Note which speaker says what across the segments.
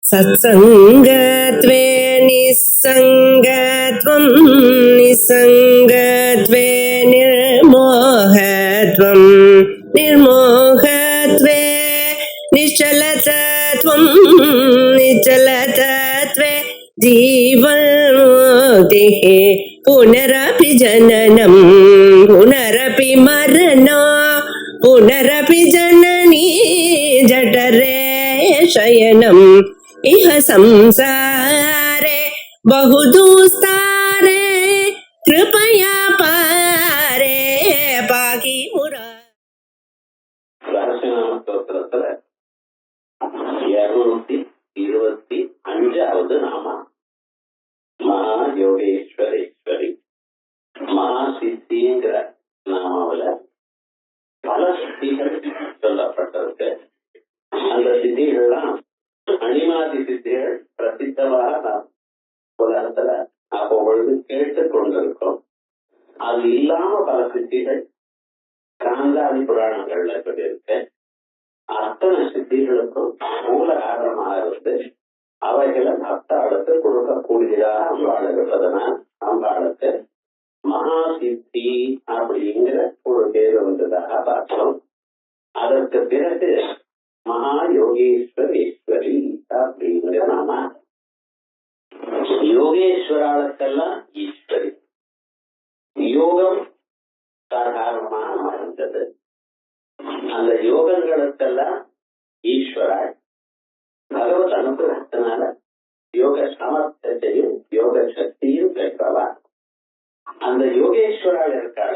Speaker 1: सत्सङ्गत्वे निस्सङ्गत्वं निस्सङ्गत्वे निर्मोहत्वं निर्मोहत्वे निश्चलतत्वं निश्चलतत्वे जीवन्मुक्तिः पुनरपि जननं पुनरपि मरणं पुनरपि जननी जठरे शयनम् इह संसारे बहुदुस्तारे कृपया पारे पाहि मुरा.
Speaker 2: ஸ்தோத்திரத்துல 225வது நாமம் மகா யோகேஸ்வரேஸ்வரி. மகா சித்திங்கிற நாமாவில பல சித்திகள் சொல்லப்பட்டிருக்கு. அந்த சித்திகள்லாம் அணிமாதி சித்திகள் பிரசித்தமாக உலகத்துல அப்பொழுது கேட்டுக் கொண்டிருக்கோம். அது இல்லாம பல சித்திகள் காந்தாதி புராணங்கள்ல சொல்லியிருக்க. அத்தனை சித்திகளுக்கும் மூல காரணமாக இருந்து அவைகளை பக்தாளுக்கு கொடுக்கக்கூடியதாக அம்பாள் இருப்பதனால் அம்பாளுக்கு மகா சித்தி அப்படிங்கிற ஒரு பேர் வந்ததாக பார்த்தோம். அதற்கு பிறகு மகா யோகேஸ்வரேஸ்வரி அப்படிங்கிற நாம. யோகேஸ்வராளுக்கெல்லாம் ஈஸ்வரி. யோகம் சாதாரணமாக மறைந்தது. அந்த யோகங்களுக்கெல்லாம் ஈஸ்வராள் பகவத் அனுகிரகத்தினால யோக சாமர்த்தியத்தையும் யோக சக்தியும் பெற்றவா. அந்த யோகேஸ்வராள் இருக்காள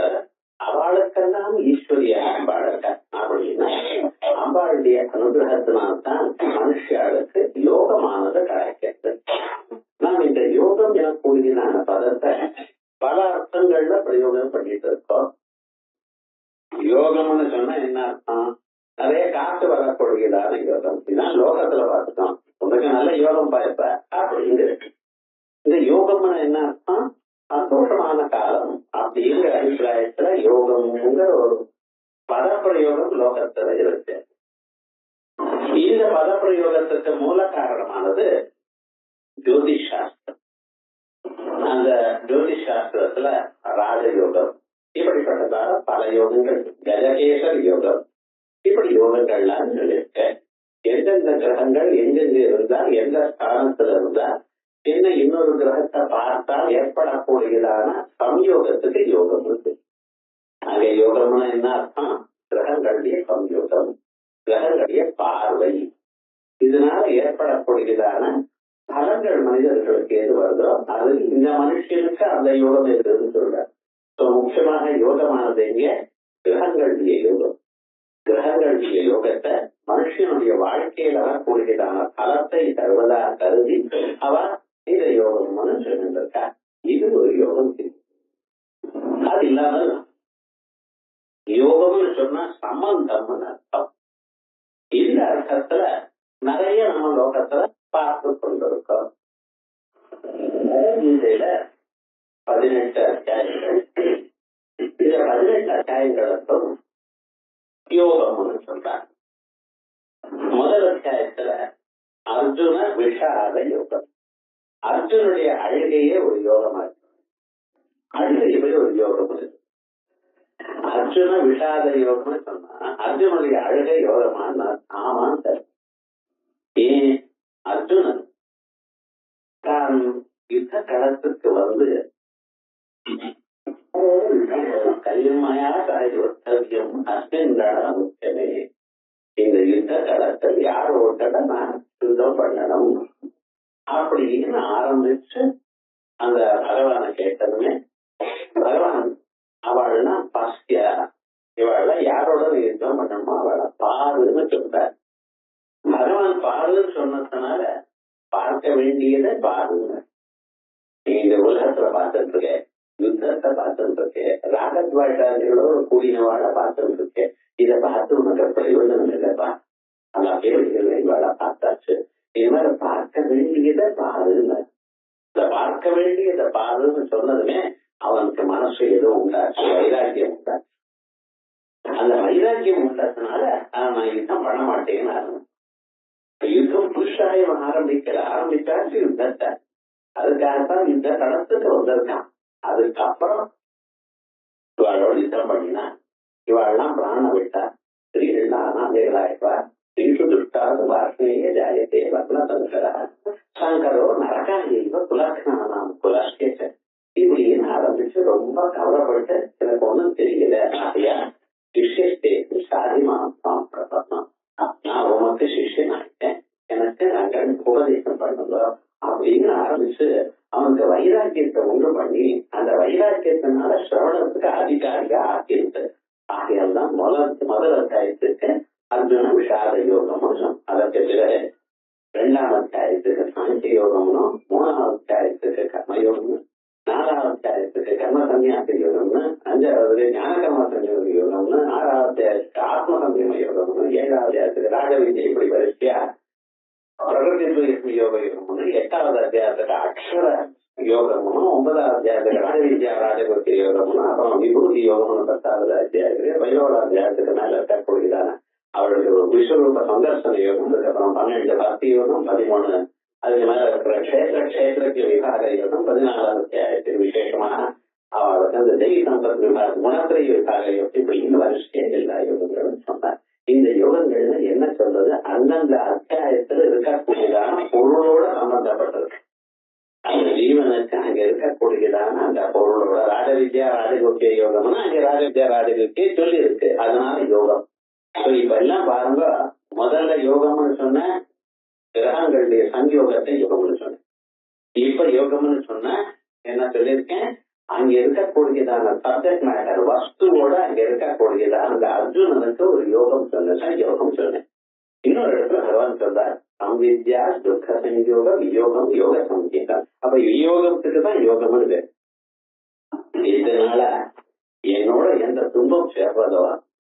Speaker 2: அவளுக்கெல்லாம் ஈஸ்வரிய அம்பாளுக்க அப்படின்னா அம்பாளுடைய அனுகிரகத்தினால்தான் மனுஷாளுக்கு யோகமானது கிடைக்கிறது. நாம் இந்த யோகம் எனக்கூடியதான பதத்தை பல அர்த்தங்கள்ல பிரயோகம் பண்ணிட்டு இருக்கோம். யோகம்னு சொன்னா என்ன அர்த்தம்? நிறைய காசு வரக்கூடியதான யோகம். இதுதான் லோகத்துல பார்த்துட்டோம். உனக்கு நல்ல யோகம் பார்ப்ப அப்படிங்கிற இந்த யோகம்னு என்ன அர்த்தம்? சந்தோஷமான காலம் அப்படிங்கிற அபிப்பிராயத்துல யோகம்ங்கிற ஒரு பதப்பிரயோகம் லோகத்துல இருக்கு. இந்த பதப்பிரயோகத்துக்கு மூல காரணமானது ஜோதிஷ் சாஸ்திரம். அந்த ஜோதிஷ் சாஸ்திரத்துல ராஜயோகம் இப்படிப்பட்டதான பல யோகங்கள், கஜகேசர் யோகம், இப்படி யோகங்கள்லாம் சொல்லியிருக்க. எந்தெந்த கிரகங்கள் எங்கெங்க இருந்தால் எந்த ஸ்தானத்துல இருந்தா என்ன இன்னொரு கிரகத்தை பார்த்தால் ஏற்படக்கூடியதான சம்யோகத்துக்கு யோகம் இருக்கு. ஆக யோகம்னா என்ன அர்த்தம்? கிரகங்களுடைய சம்யோகம், கிரகங்களுடைய பார்வை, இதனால ஏற்படக்கூடியதான பலங்கள் மனிதர்களுக்கு எது வருதோ அது இந்த மனுஷனுக்கு அந்த யோகம் இருக்குதுன்னு சொல்றார். முக்கியமாக யோகமானது எங்க? கிரகங்களுடைய யோகம். கிரகங்களுடைய யோகத்தை மனுஷனுடைய வாழ்க்கையில வரக்கூடியதான பலத்தை தருவதாக கருதி அவர் இந்த யோகம்னு சொல்லிருக்கா. இது ஒரு யோகம். அது இல்லாமல் யோகம்னு சொன்னா சம்பந்தம்னு அர்த்தம். இந்த அர்த்தத்துல நிறைய நம்ம லோகத்துல பார்த்து கொண்டிருக்கோம். கீதையில 18 அத்தியாயங்கள். இந்த 18 அத்தியாயங்களுக்கும் யோகம்னு சொல்றாங்க. முதல் அத்தியாயத்துல அர்ஜுன விஷாத யோகம். அர்ஜுனுடைய அழுகையே ஒரு யோகமா இருக்கு. அழுகையே ஒரு யோகம் இருக்கு. அர்ஜுன விஷாத யோகம்னு சொன்னா அர்ஜுனுடைய அழுகை யோகமா? ஆமான்னு. ஏன்? அர்ஜுனன் தான் யுத்த களத்துக்கு வந்து கல்யாணமாயா காரியம் முக்கியமே. இந்த யுத்த களத்தில் யார் ஓட்டட நான் யுத்தம் பண்ணணும் அப்படின்னு ஆரம்பிச்சு அந்த பகவானை கேட்டதுமே பகவான் அவள்னா பாஸ்தியா, இவள யாரோட யுத்தம் பண்ணணுமோ அவளை பாருன்னு சொல்றார். பகவான் பாருன்னு சொன்னதுனால பார்க்க வேண்டியதை பாருங்க. இந்த உலகத்துல பார்த்துட்டு இருக்கேன், யுத்தத்தை பார்த்துட்டு இருக்கேன், ராகத்வாட்டாதிகளோட கூடினவாழ பார்த்துட்டு இருக்கேன். இதை பார்த்து உனக்கு பிரயோஜனம் இல்லைப்பா. அந்த கேள்விகள் இவாழ பார்த்தாச்சு. இது மாதிரி பார்க்க வேண்டியதை பாருங்க. இந்த பார்க்க வேண்டியதை பாருன்னு சொன்னதுமே அவனுக்கு மனசு எதுவும் உண்டாச்சு, வைராக்கியம் உண்டாச்சு. அந்த வைராக்கியம் உண்டதுனால நான் யுத்தம் பண்ண மாட்டேன்னு யுத்தம் புருஷாயம் ஆரம்பிச்சாச்சு யுத்தத்தை. அதுக்காகத்தான் இந்த களத்துக்கு வந்திருக்கான். அதுக்கப்புறம் இவாளோட யுத்தம் பண்ணினா இவாள்லாம் பிராணம் விட்டா, ஸ்திரீகள்லாம் அனாதைகளாயிப்பா. ஸ்ரீஷு துஷ்டாது வாசனையே ஜாயத்தே வர்ணசங்கரா சங்கரோ நரகாயைவ குலக்ஷணானாம் குலஸ்கேச்ச இப்படின்னு ஆரம்பிச்சு ரொம்ப கவலைப்பட்டு எனக்கு ஒண்ணும் தெரியல ஆகையா சிஷ்யஸ்தேக்கு சாதிமாம் பிரபந்தம், நான் உமக்கு சிஷ்யன் ஆயிட்டேன், எனக்கு நாங்கள் உபதேசம் பண்ணுங்க அப்படின்னு ஆரம்பிச்சு அவனுக்கு வைராக்கியத்தை உண்டு பண்ணி அந்த வைராக்கியத்தினால சிரவணத்துக்கு அதிகாரியா ஆக்கியிருக்கு. ஆகையால் தான் முதல் அத்தியாயத்துக்கு அர்ஜுன விஷாத யோகமும், அதற்கு பிறகு 2ஆம் அத்தியாயத்துக்கு சாங்கிய யோகம்னும், 3ஆம் அத்தியாயத்துக்கு கர்மயோகமும், 4ஆம் அத்தியாயத்துக்கு கர்ம சன்னியாச யோகம்னு, 5ஆவது ஞானகர்ம சஞ்சோக யோகம்னு, 6ஆவது அத்தியாயத்துக்கு ஆத்ம சம்யம யோகம்னு, 7ஆவது அத்தியாயத்துக்கு ராஜவித்யை இப்படி வரிசையா பிரகதி யோக யோகம்னு, 8ஆவது அத்தியாயத்துக்கு அக்ஷர யோகமும், 9ஆவது அத்தியாயத்துக்கு ராஜவித்யா ராஜகுத்தி யோகம்னு, அப்புறம் விபூதி யோகம்னு 10ஆவது அத்தியாயத்துக்கு, 11ஆவது அத்தியாயத்துக்கு மேல இருக்கக்கூடியதான அவளுக்கு ஒரு விஸ்வரூப சந்தர்சன யோகம், அதுக்கப்புறம் 12 பக்தி யோகம், 13 அதுக்கு மேல இருக்கிற கஷேத்திரக்கு விபாக யோகம், 14ஆவது அத்தியாயத்துக்கு விசேஷமான அவளுக்கு அந்த தெய்வ சம்பத் விபாக குணத்திரை விபாக யோகம், இப்படி இந்த வரிசையே எல்லா யோகங்களும் சொன்னார். இந்த யோகங்கள்ல என்ன சொல்றது, அந்தந்த அத்தியாயத்துல இருக்கக்கூடியதான பொருளோட சம்பந்தப்பட்டிருக்கு. அந்த ஜீவனுக்கு அங்க இருக்கக்கூடியதான அந்த பொருளோட ராஜவித்யா ராஜகுத்திய யோகம்னா அங்க ராஜவித்யா ராஜகுத்தியை சொல்லி இருக்கு, அதனால யோகம். இப்ப எல்லாம் பாருங்க, முதல்ல யோகம்னு சொன்ன கிரகங்களுடைய சங்கயோகத்தை யோகம்னு சொன்னேன். இப்ப யோகம்னு சொன்ன என்ன சொல்லியிருக்கேன், அங்க இருக்கக்கூடியதான சப்ஜெக்ட் மேட்டர் வஸ்துவோட அங்க இருக்கக்கூடியதான அந்த அர்ஜுனனுக்கு ஒரு யோகம் சொன்னேன், யோகம் சொன்னேன். இன்னொரு இடத்துல பகவான் சொல்றார், சம்வித்யா துக்க சங்கயோக வியோகம் யோக சங்கீதம். அப்ப வியோகத்துக்கு தான் யோகம்னு பேர். இதனால என்னோட எந்த துன்பம் சேர்றதோ,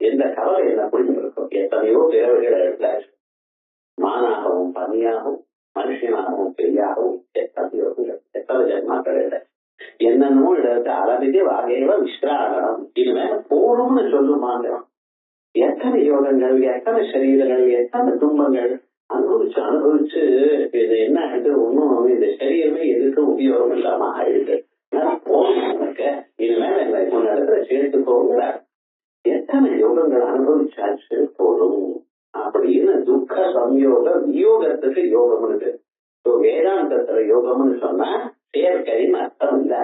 Speaker 2: எந்த கவலை என்ன பிடிச்சிருக்கோ, எத்தனையோ பிறவைகளை எடுத்தாச்சு, மானாகவும் பன்னியாகவும் மனுஷனாகவும் பெரியாகவும் எத்தனை ஜென்மாக்கள் எடுத்தாச்சு, என்னென்னமோ இடத்து அளவிதே வகையில விஸ்ராகணும் இனிமே போடும்னு சொல்லுமாங்க. எத்தனை யோகங்கள், எத்தனை சரீரங்கள், எத்தனை துன்பங்கள் அனுபவிச்சு இது என்ன ஆயிட்டு, ஒன்னும் இந்த சரீரமே எதுக்கு உபயோகம் இல்லாம ஆயிடுது. போக இனிமேல் என்ன இடத்துல சேர்த்துக்கோங்க, எத்தனை யோகங்கள் அனுபவிச்சாச்சு போதும் அப்படின்னு துக்க சம்யோக வியோகத்துக்கு யோகம்னு. வேதாந்தத்துல யோகம்னு சொன்னா செயற்கைன்னு அர்த்தம் இல்ல,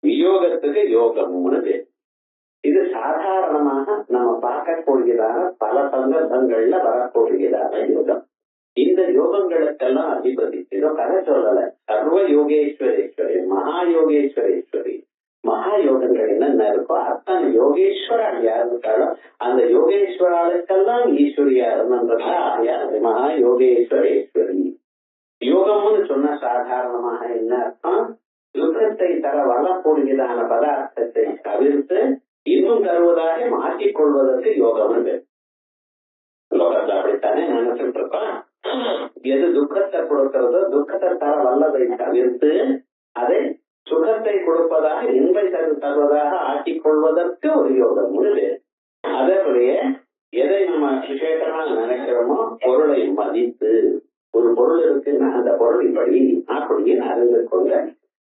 Speaker 2: வியோகத்துக்கு யோகம்னு. இது சாதாரணமாக நம்ம பார்க்கக்கூடியதான பல சந்தர்ப்பங்கள்ல வரக்கூடியதான யோகம். இந்த யோகங்களுக்கெல்லாம் அதிபதி ஏதோ கதை சொல்லல, சர்வ யோகேஸ்வரேஸ்வரி மகா யோகேஸ்வரேஸ்வரி. மகா யோகங்கள் என்னென்ன இருக்கோ அத்தனை யோகேஸ்வரன் யார் இருக்காலும் அந்த யோகேஸ்வராளுக்கெல்லாம் ஈஸ்வரியா இருந்ததா யாரு மகா யோகேஸ்வரேஸ்வரி. யோகம்னு சொன்ன சாதாரணமாக என்ன அர்த்தம், துக்கத்தை தர வரக்கூடியதான பதார்த்தத்தை தவிர்த்து இன்னும் தருவதாக மாற்றிக் கொள்வதற்கு யோகம்னு. லோகத்தை அப்படித்தானே நினைச்சுட்டு இருக்கோம். எது துக்கத்தை கொடுக்கிறதோ துக்கத்தை தர வல்லதை தவிர்த்து அதை சுகத்தை கொடுப்பதாக இன்பை தருவதாக ஆக்கிக் கொள்வதற்கு ஒரு யோகம் உண்டு. அதற்குரிய எதை நம்ம விசேஷமா நினைக்கிறோமோ பொருளை மதித்து, ஒரு பொருள் இருக்குன்னா அந்த பொருள் இப்படி அப்படின்னு அறிந்து கொண்டு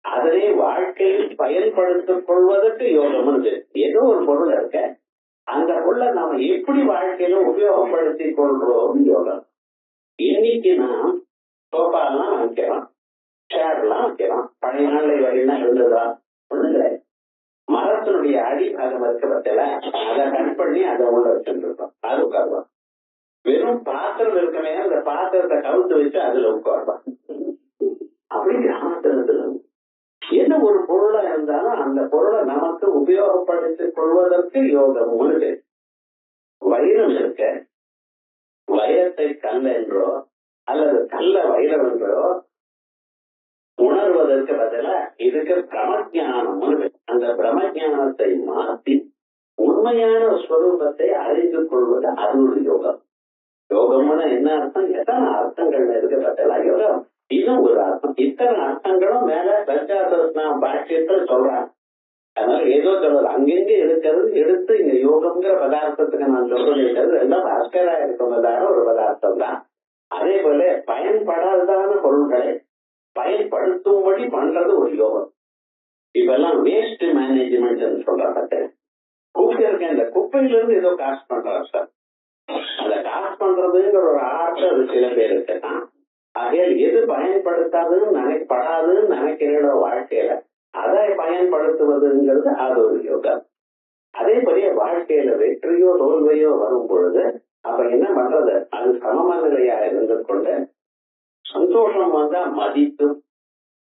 Speaker 2: அதனை வாழ்க்கையில் பயன்படுத்திக் கொள்வதற்கு யோகம் உண்டு. ஏதோ ஒரு பொருள் இருக்க அந்த பொருளை நாம எப்படி வாழ்க்கையில உபயோகப்படுத்திக் கொள்றோம் யோகம். இன்னைக்கு நாம் சோஃபாலாம் வைக்கிறோம், சேர்லாம் வைக்கிறோம். பழைய நாளை வரையெல்லாம் இருந்ததா ஒண்ணுங்க. மரத்தினுடைய அடிபாகம் இருக்க பத்தில அதை கட் பண்ணி அதை உள்ள வச்சுட்டு இருக்கோம், அது உட்காருவோம். வெறும் பாத்திரம் இருக்கவே அந்த பாத்திரத்தை கவுத்து வச்சு அதுல உட்காருவோம். அப்படி கிராமத்துல என்ன ஒரு பொருளா இருந்தாலும் அந்த பொருளை நமக்கு உபயோகப்படுத்திக் கொள்வதற்கு யோகம் உண்டு. வைரம் இருக்க வைரத்தை கல் என்றோ அல்லது கல்ல வைரம் என்றோ உணர்வதற்கு பதிலா இதுக்கு பிரமஜானம், அந்த பிரமஜானத்தை மாற்றி உண்மையான ஸ்வரூபத்தை அறிந்து கொள்வது அது ஒரு யோகம். யோகம்னு என்ன அர்த்தம், எத்தனை அர்த்தங்கள் இருக்க பத்தலா யோகம். இன்னும் ஒரு அர்த்தம், இத்தனை அர்த்தங்களும் மேல பஞ்சாசன பாஷ்யத்துல சொல்றாங்க. அதனால ஏதோ சொல்றது அங்கெங்க இருக்கிறது எடுத்து இந்த யோகம்ங்கிற பதார்த்தத்துக்கு நான் சொல்றது எல்லாம் பாஸ்கரா இருக்கிறதான ஒரு பதார்த்தம் தான். அதே போல பயன்படாதான பொருள்களை பயன்படுத்தும்படி பண்றது ஒரு யோகம். இப்பெல்லாம் வேஸ்ட் மேனேஜ்மெண்ட் சொல்றாங்க. குப்பை இருக்க இந்த குப்பையில இருந்து ஏதோ காசு பண்றாரு சார். அந்த காசு பண்றதுங்கிற ஒரு ஆர்ட் அது சில பேர் இருக்குதான். ஆகையால் எது பயன்படுத்தாதுன்னு நினைப்படாதுன்னு நினைக்கிறோட வாழ்க்கையில அதை பயன்படுத்துவதுங்கிறது அது ஒரு யோகம். அதே போல வாழ்க்கையில வெற்றியோ தோல்வையோ வரும் பொழுது அப்ப என்ன பண்றது, அது சமமநிலையா இருந்து கொண்டு சந்தோஷம் வந்தா மதித்தும்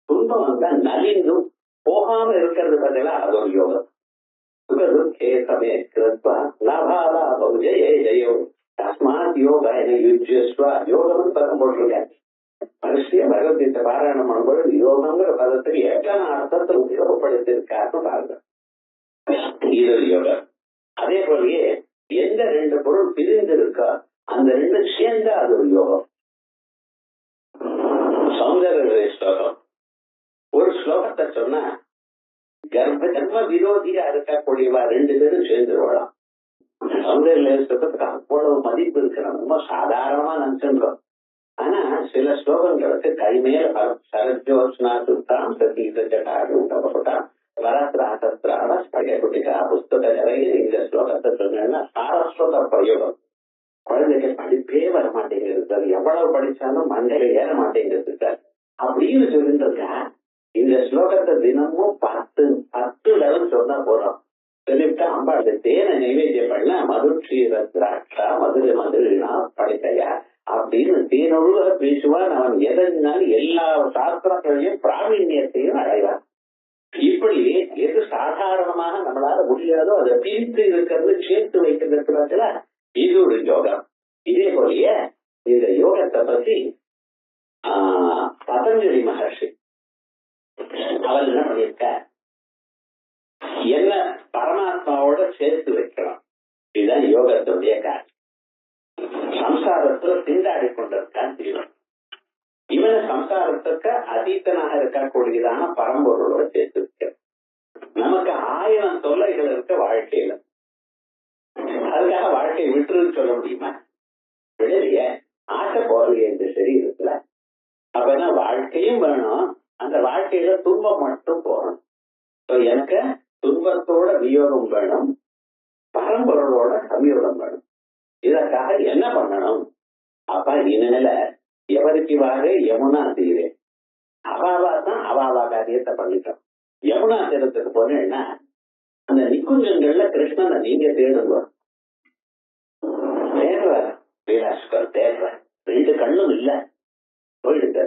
Speaker 2: துன்பம் வந்தா நலிந்தும் போகாம இருக்கிறது பதிலா அது ஒரு யோகம். சுகதுக்கே கிருத்வா லாபாலாபௌ ஜெய ஜெயோ தஸ்மாத் யோகா என யுஜ்யஸ்வா யோகம்னு பதம் போட்டிருக்கேன். மனுஷிய பகவத்கீதை பாராயணம் பண்ணும்போது யோகங்கிற பதத்துக்கு எத்தனை அர்த்தத்தை உபயோகப்படுத்திருக்காருன்னு பாருங்க. இது ஒரு யோகம். அதே போலயே எந்த ரெண்டு பொருள் பிரிந்து இருக்கா அந்த ரெண்டு சேர்ந்தா அது ஒரு யோகம். சௌந்தர்ய ஸ்லோகம் ஒரு ஸ்லோகத்தை சொன்னா கர்ப்ப விரோதியா இருக்கக்கூடியவா ரெண்டு பேரும் சேர்ந்துருவாளாம். சௌந்தர்ய ஸ்லோகத்துக்கு அவ்வளவு மதிப்பு இருக்கிறோம். ரொம்ப சாதாரணமா நினைச்சுன்றோம். ஆனா சில ஸ்லோகங்களுக்கு கைமேல சரஜோத்னா சுத்தாம் சதீசாடு உண்டப்பட்டான் வரத்ராசத்ரான ஸ்படிகா புஸ்தக இந்த ஸ்லோகத்தை சொன்னா சாரஸ்வத பிரயோகம். குழந்தைக்கு படிப்பே வர மாட்டேங்கிறது, அது எவ்வளவு படிச்சாலும் மண்டையில ஏற மாட்டேங்கிறது சார் அப்படின்னு சொல்லிட்டு இருக்கா. இந்த ஸ்லோகத்தை தினமும் 10 லெவல் சொன்னா போறோம். சொல்லிவிட்டு அம்பாள் தேனை நைவேத்தியம் பண்ண மதுட்சீர திராட்சா மதுரை மதுரினா படைக்கையா அப்படின்னு தேனொழுக பேசுவான். அவன் எதனாலும் எல்லா சாஸ்திரங்களையும் பிராவீண்யத்தையும் அடைவான். இப்படி எது சாதாரணமாக நம்மளால முடியாதோ அதை பிரித்து இருக்கிறது சேர்த்து வைக்கிறதுல இது ஒரு யோகம். இதே போலயே இந்த யோகத்தை பத்தி பதஞ்சலி மகர்ஷி அவர் என்ன பண்ணிருக்க, என்ன பரமாத்மாவோட சேர்த்து வைக்கலாம். இதுதான் யோகத்துடைய காரணம். சம்சாரத்துல திண்டாடி கொண்டிருக்கான் ஜீவன். இவனை சம்சாரத்துக்கு அதீத்தனாக இருக்கக்கூடியதான பரம்பொருளோட சேர்த்து வைக்கிறான். நமக்கு 1000 தொல்லைகள் இருக்க வாழ்க்கையில. அதுக்காக வாழ்க்கையை விட்டுருன்னு சொல்ல முடியுமா? விடலையே, ஆசை போறலையே இந்த சரீரத்துல. அப்பனா வாழ்க்கையும் வேணும், அந்த வாழ்க்கையில துன்பம் மட்டும் போகணும். எனக்கு துன்பத்தோட வியோகம் வேணும், பரம்பொருளோட சமயோகம் வேணும். இதற்காக என்ன பண்ணணும்? அப்ப இனிமேல எவருக்கு வாரு யமுனா தீரே அவாவா தான் அவாவா காரியத்தை பண்ணிட்டோம். யமுனா தீரத்துக்கு போனேன்னா அந்த நிக்குஞ்சங்கள்ல கிருஷ்ணனை நீங்க தேடுங்க. தேடுவார் விலாஸ்கர் தேடுவார். 2 கண்ணும் இல்ல, போயிடுங்க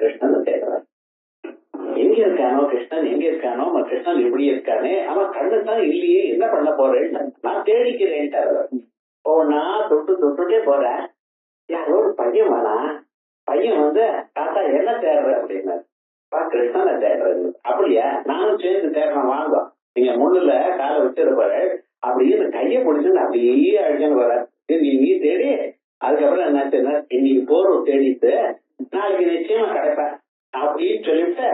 Speaker 2: கிருஷ்ணனை தேடுவார். எங்க இருக்கானோ கிருஷ்ணன், எங்க இருக்கானோ கிருஷ்ணன் இப்படி இருக்கானே, அவன் கண்ணு தான் இல்லையே, என்ன பண்ண போறேன்னு நான் தேடிக்கிறேன். ஒன்னா தொட்டுட்டே போறேன். யாரோ ஒரு பையன் வரா, பையன் வந்து தாத்தா என்ன தேடுற அப்படின்னா கிருஷ்ணனை தேடுறேன்னு. அப்படியா, நானும் சேர்ந்து தேடுறேன் வாங்க, நீங்க முன்னுல காலை வச்சிருப்பாரு அப்படின்னு கையை பிடிச்சுன்னு அப்படியே அழிச்சுன்னு வர. நீ தேடி அதுக்கப்புறம் என்ன இன்னைக்கு போறோம் தேடிட்டு நாளைக்கு நிச்சயமா கிடைப்பேன் அப்படின்னு சொல்லிட்டு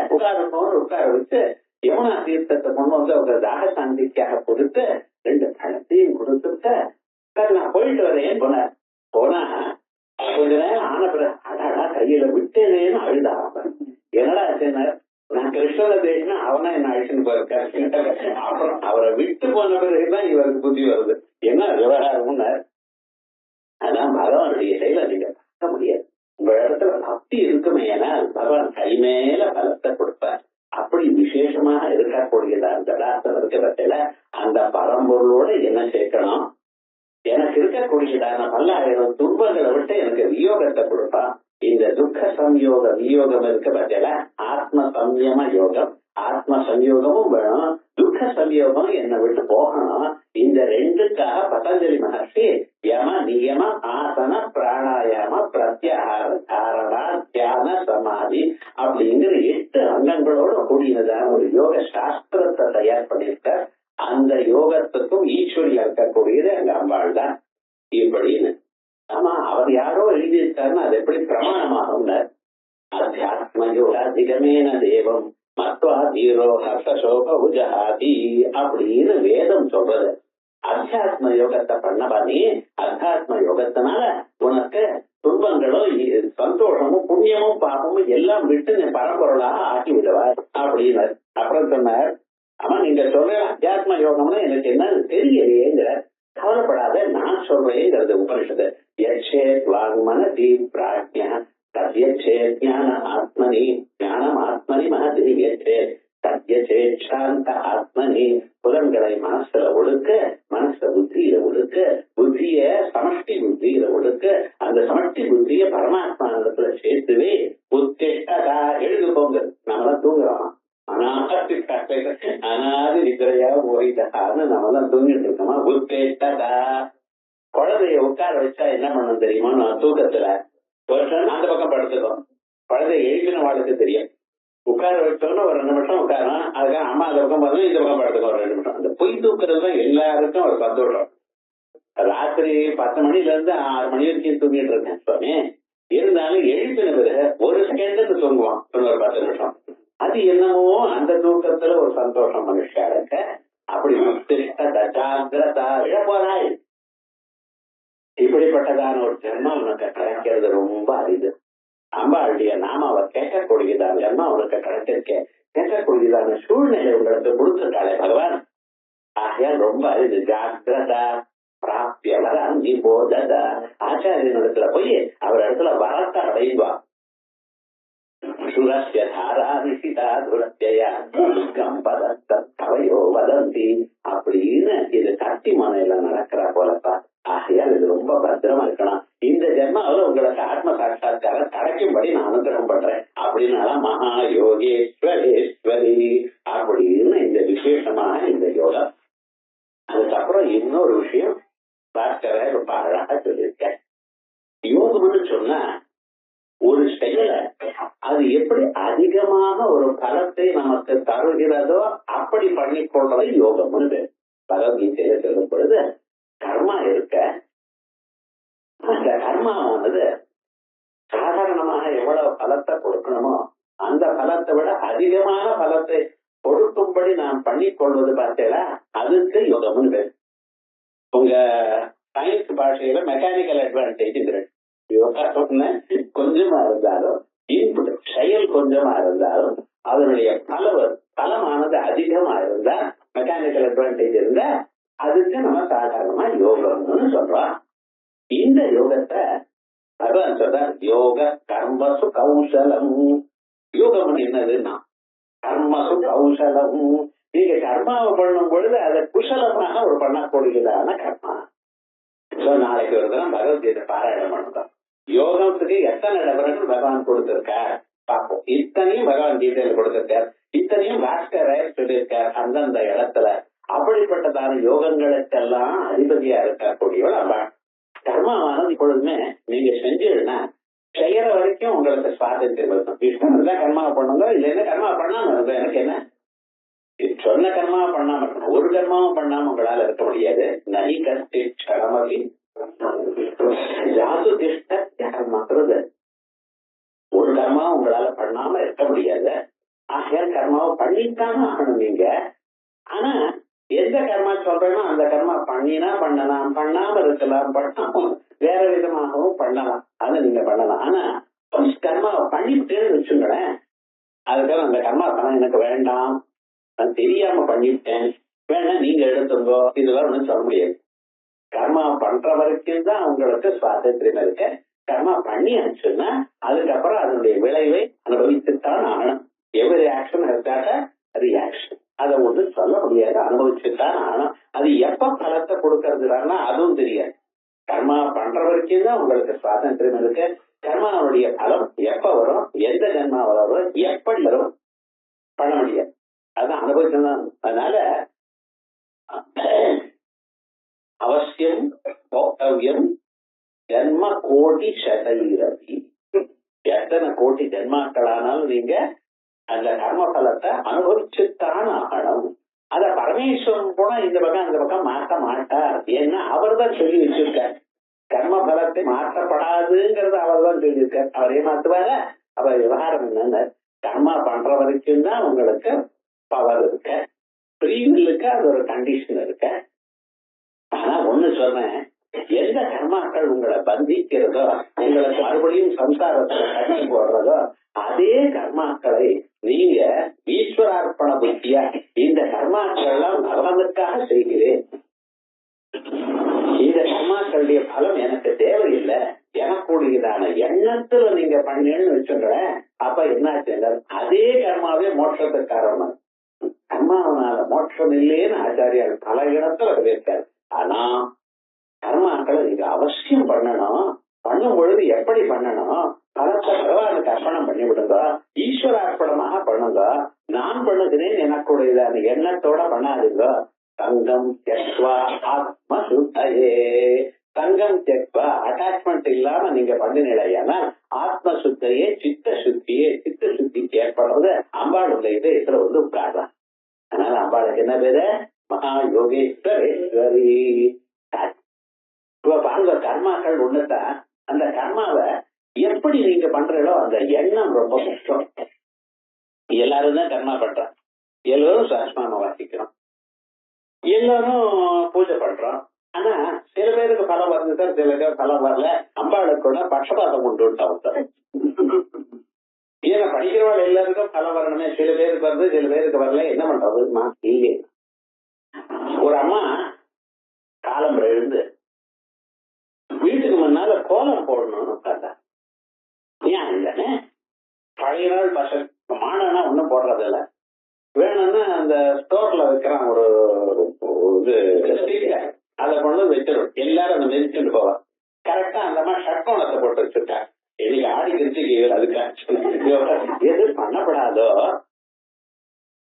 Speaker 2: உட்கார வச்சு யமுனா தீர்த்தத்தை கொண்டு வந்து அவங்க தாக சாந்திக்காக கொடுத்து 2 பழத்தையும் கொடுத்துட்டு நான் போயிட்டு வரேன்னு போனார். போனா கொஞ்ச நேரம் ஆன பிறகு அடாடா கையில விட்டேனேன்னு அழுதாங்க. என்னடா ஆச்சுன்னா நான் கிருஷ்ணனை தேடினா அவனா என்ன அழிச்சுன்னு போயிருக்காரு. அப்புறம் அவரை விட்டு போன பிறகுதான் இவருக்கு புத்தி வருது என்ன விவகாரம்னு. அதான் பகவானுடைய செயலை நீங்க பார்க்க முடியாது. உங்க இடத்துல பக்தி இருக்குமே, ஏன்னா பகவான் கை மேல பலத்தை கொடுப்பார். அப்படி விசேஷமாக இருக்கக்கூடியதா ஜடார்த்தம் இருக்கிறதுல அந்த பரம்பொருளோட என்ன சேர்க்கணும், எனக்கு இருக்கக்கூடியதான 1000 துன்பங்களை விட்டு எனக்கு வியோகத்தை கொடுப்பான். இந்த துக்க சம்யோக வியோகம் இருக்க பட்சல ஆத்ம சம்யம யோகம், ஆத்ம சம்யோகமும் வேணும், துக்க சம்யோகம் என்னை விட்டு போகணும். இந்த 2க்காக பதஞ்சலி மகர்ஷி யம நியம ஆசன பிராணாயாம பிரத்யாகார தாரணா தியான சமாதி அப்படிங்கிற 8 அங்கங்களோட கூடியதான ஒரு யோக சாஸ்திரத்தை தயார் பண்ணிருக்க. அந்த யோகத்துக்கும் ஈஸ்வரியா இருக்கக்கூடியது அங்க அம்பாள் தான் இப்படின்னு. ஆமா, அவர் யாரோ எழுதியிருக்காருன்னா அது எப்படி பிரமாணமாகும்? அத்தியாத்ம யோகாதிகமேன தேவம் மத்வா தீரோ ஹர்ஷசோக உஜஹாதி அப்படின்னு வேதம் சொல்றது. அத்தியாத்ம யோகத்தை பண்ணவா நீ அத்தியாத்ம யோகத்தினால உனக்கு துன்பங்களோ சந்தோஷமும் புண்ணியமும் பாவமும் எல்லாம் விட்டு நீ பரம்பொருளாக ஆக்கி விடுவா அப்படின்னு அப்புறம் சொன்னார். ஆமா நீங்க சொல்ற அத்தியாத்ம யோகம்னா எனக்கு என்னன்னு தெரியலையேங்கிற. கவலைப்படாத நான் சொல்றேங்கிறது உபனிஷத்து. மனதி பிராஜ்யா தத்யச்சே ஞான ஆத்மனி ஞானம் ஆத்மனி மகதி சாந்த ஆத்மனி புலன்களை மனசுல ஒடுக்க மனச புத்தியில ஒடுக்க புத்திய சமஷ்டி புத்தியில ஒடுக்க அந்த சமஷ்டி புத்திய பரமாத்மானத்துல சேர்த்துவே உத்தேட்டதா எழுது போங்க. நம்மளாம் தூங்குறோம் அனாதி நிதிரையா போயிட்டான்னு நம்மளாம் தூங்கிட்டு இருக்கோமா. உத்தேட்டதா குழந்தைய உட்கார வச்சா என்ன பண்ணணும் தெரியுமா? நான் தூக்கத்துல அந்த பக்கம் படுத்துக்கோம். குழந்தைய எழுப்பின வாழ்க்கை தெரியும். உட்கார வச்சோன்னு ஒரு 2 நிமிஷம் உட்காரம். அதுக்காக அம்மா அந்த பக்கம் பார்த்தா இந்த பக்கம் படுத்துக்கோ ஒரு 2 நிமிஷம். அந்த பொய் தூக்குறது தான் எல்லாருக்கும் ஒரு சந்தோஷம். ராத்திரி 10 மணில இருந்து 6 மணி வரைக்கும் தூங்கிட்டு இருக்கேன் சுவாமி. இருந்தாலும் எழுப்பின பிறகு ஒரு செகண்ட் தூங்குவான் ஒரு 10 நிமிஷம். அது என்னமோ அந்த தூக்கத்துல ஒரு சந்தோஷம் மனுஷாளுக்கு. அப்படி ஜாகிரதா இழப்போராய் இப்படிப்பட்டதான ஒரு ஜென்மம் உனக்கு கிடைக்கிறது ரொம்ப அரிது. அம்பாளுடைய நாமாவை கேட்கக்கூடியதான ஜென்மம் உனக்கு கிடைச்சிருக்க கேட்கக்கூடியதான சூழ்நிலை உங்களுக்கு கொடுத்திருக்காளே பகவான். ஆகையால் ரொம்ப அரிது. ஜாகிரதா பிராப்திய வர அங்கி போதத ஆச்சாரியன் இடத்துல போய் அவர் இடத்துல வரத்தை அடைவா. சுரஸ்ய தாரா நிசிதா துரத்தியா கவையோ வதந்தி அப்படின்னு இது கட்டி மனையில நடக்கிறா போலப்பா. ஆகையால் இது ரொம்ப பத்திரமா இருக்கணும். இந்த ஜென்மாவில் உங்களுக்கு ஆத்ம சாட்சா்காரம் கிடைக்கும்படி நான் அனுகிரகம் பண்றேன் அப்படின்னால மகா யோகேஸ்வரேஸ்வரி அப்படின்னு இந்த விசேஷமான இந்த யோகம். அதுக்கப்புறம் இன்னொரு விஷயம் பாஸ்கரர் ரொம்ப அழகா சொல்லியிருக்கேன். யோகம்னு சொன்னா ஒரு செயலை அது எப்படி அதிகமாக ஒரு பலத்தை நமக்கு தருகிறதோ அப்படி பண்ணி கொள்றது யோகம்னு பகவத்கீதையில சொல்லும் பொழுது கர்மா இருக்க அந்த கர்மாவானது சாதாரணமாக எவ்வளவு பலத்தை கொடுக்கணுமோ அந்த பலத்தை விட அதிகமான பலத்தை கொடுக்கும்படி நாம் பண்ணி கொள்வது பார்த்தீங்களா அதுக்கு யோகம்னு பேர். உங்க சயின்ஸ் பாஷையில மெக்கானிக்கல் அட்வான்டேஜ் யோகா கொஞ்சமா இருந்தாலும் இன்புட் செயல் கொஞ்சமா இருந்தாலும் அதனுடைய பலமானது அதிகமா இருந்தா மெக்கானிக்கல் அட்வான்டேஜ் இருந்தா அதுக்கு நம்ம சாதாரணமா யோகம்னு சொல்றோம். இந்த யோகத்தை பகவான் சொல்ற யோக கர்மசு கௌசலம். யோகம் என்னதுன்னா கர்மசு கௌசலம். நீங்க கர்மாவை பண்ணும் பொழுது அதை குசலமாக ஒரு பண்ணக்கூடியதான கர்மா. நாளைக்கு ஒரு தினம் பகவத்கீதை பாராயணம் பண்ணுறோம். யோகத்துக்கு எத்தனை இடங்கள் பகவான் கொடுத்திருக்கார் பார்ப்போம். இத்தனையும் பகவான் கீதையில கொடுத்திருக்கார். இத்தனையும் பாஸ்கரர் சொல்லியிருக்கார் அந்தந்த இடத்துல. அப்படிப்பட்டதான யோகங்களுக்கெல்லாம் அதிபதியா இருக்கக்கூடியவள் அம்பாள். கர்மாவானது இப்பொழுதுமே நீங்க செஞ்சீங்கன்னா செய்யற வரைக்கும் உங்களுக்கு சுவாதந்திரம் இருக்கும். இஷ்டம் இருந்தா கர்மாவை பண்ணுங்க, இல்லைன்னா கர்மா பண்ணாம இருக்கும். எனக்கு என்ன சொன்ன கர்மாவை பண்ணாம இருக்கணும். ஒரு கர்மாவும் பண்ணாம உங்களால இருக்க முடியாது. நகி கஷ்டி கடமகி ஜாது திஷ்டமாக்குறது. ஒரு கர்மாவும் உங்களால பண்ணாம இருக்க முடியாது. ஆகையால் கர்மாவை பண்ணித்தான் ஆகணும் நீங்க. ஆனா எந்த கர்மா சொல்றேனோ அந்த கர்மா பண்ணினா பண்ணலாம், பண்ணாம இருக்கலாம், பண்ணாம வேற விதமாகவும் பண்ணலாம். அதை நீங்க பண்ணலாம். ஆனா கர்மாவை பண்ணிவிட்டேன்னு வச்சுங்களேன், அதுக்காக அந்த கர்மா பணம் எனக்கு வேண்டாம், நான் தெரியாம பண்ணிவிட்டேன், வேணா நீங்க எடுத்துங்கோ, இதெல்லாம் ஒன்றும் சொல்ல முடியாது. கர்மா பண்ற வரைக்கும் தான் உங்களுக்கு சுவாதந்திரம் இருக்கு. கர்மா பண்ணியாச்சுன்னா அதுக்கப்புறம் அதனுடைய விளைவை அனுபவித்துத்தான் ஆகணும். Every action has got a reaction. அதை ஒன்று சொல்ல முடியாது, அனுபவிச்சுத்தான் ஆகணும். அது எப்ப பலத்தை கொடுக்கறதுனா அதுவும் தெரியாது. கர்மா பண்ற வரைக்கும் தான் உங்களுக்கு சுவாதந்திரம் இருக்கு. கர்மாவுடைய பலம் எப்ப வரும், எந்த ஜென்மாவில் வரும், எப்படி வரும் பண்ண முடியாது. அதான் அனுபவிச்சுதான். அதனால அவசியம் போக்தவ்யம் ஜென்ம கோடி சதைரவி. எத்தனை கோடி ஜென்மாக்களானாலும் நீங்க அந்த கர்ம பலத்தை அனுபவிச்சுத்தான் ஆகணும். அத பரமேஸ்வரன் போனா இந்த பக்கம் அந்த பக்கம் மாற்ற மாட்டார். ஏன்னா அவர் தான் சொல்லி வச்சிருக்கார். கர்ம பலத்தை மாற்றப்படாதுங்கிறத அவர் தான் சொல்லியிருக்கார். அவர் ஏமாத்துவார. அவர் விவகாரம் என்னன்னு கர்மா பண்ற வரைக்கும் தான் உங்களுக்கு பவர் இருக்க. ஃப்ரீ வில்லுக்கு அது ஒரு கண்டிஷன் இருக்க. ஆனா ஒண்ணு சொன்னேன், எந்த கர்மாக்கள் உங்களை பந்திக்கிறதோ, உங்களுக்கு மறுபடியும் சம்சாரத்துல கட்டி போடுறதோ, அதே கர்மாக்களை நீங்க ஈஸ்வரார்ப்பண புத்தியா இந்த கர்மாக்கள் எல்லாம் நலனுக்காக செய்கிறேன், இந்த கர்மாக்களுடைய பலம் எனக்கு தேவையில்லை, எனக்குரியதான எண்ணத்துல நீங்க பண்ணேன்னு வச்சுங்களேன், அப்ப என்னாச்சு, அதே கர்மாவே மோட்சத்துக்கு காரணம். கர்மாவனால மோட்சம் இல்லைன்னு ஆச்சாரியார் பல இடத்துல விளைவித்தார். ஆனா கர்மாக்களை நீங்க அவசியம் பண்ணணும். பண்ணும் பொழுது எப்படி பண்ணணும், பலத்தை பகவானுக்கு அர்ப்பணம் பண்ணி விடுங்க, ஈஸ்வரார்ப்பணமாக பண்ணுங்க. நான் பண்ணுகிறேன் எனக்குடையதான எண்ணத்தோட பண்ணாதுங்க. தங்கம் தெக்வா ஆத்ம சுத்தையே, தங்கம் தெக்வா அட்டாச்மெண்ட் இல்லாம நீங்க பண்ணினா ஆத்ம சுத்தையே சித்த சுத்தியே, சித்த சுத்திக்கு ஏற்படுறது அம்பாளுடைய இதுல வந்து உட்காரலாம். அதனால அம்பாளுக்கு என்ன பேரு, மகா யோகேஸ்வரேஸ்வரி. இப்ப பாருங்க, கர்மாக்கள் ஒண்ணுதான். அந்த கர்மாவை எப்படி நீங்க பண்றீங்களோ அந்த எண்ணம் ரொம்ப முக்கியம். எல்லாரும் தான் கர்மா பண்றோம், எல்லாரும் சஹஸ்ரநாமம் வாசிக்கிறோம், எல்லாரும் பூஜை பண்றோம். ஆனா சில பேருக்கு பலம் வருது சார், சில பேருக்கு பலம் வரல. அம்பாளுக்கு பட்சபாதம் உண்டு அவசரம். ஏன்னா படிக்கிறவங்க எல்லாருக்கும் பலம் வரணுமே, சில பேருக்கு வருது சில பேருக்கு வரல, என்ன பண்றது? இல்லை, ஒரு அம்மா காலம்புரை எழுந்து வீட்டுக்கு முன்னால கோலம் போடணும்னு பார்த்தா, ஏன் இல்லைன்னு பழைய நாள் பசங்க மாடனா ஒண்ணும் போடுறது இல்ல, வேணும்னா அந்த ஸ்டோர்ல வைக்கிறான் ஒரு இது ஸ்டிக்கர், அதை கொண்டு வச்சிடும், எல்லாரும் அந்த மெதிச்சுட்டு போவான். கரெக்டா அந்த மாதிரி ஷட்கோணத்தை போட்டு வச்சுட்டாங்க. இன்னைக்கு ஆடி கிருத்திகை, அதுக்கு எது பண்ணப்படாதோ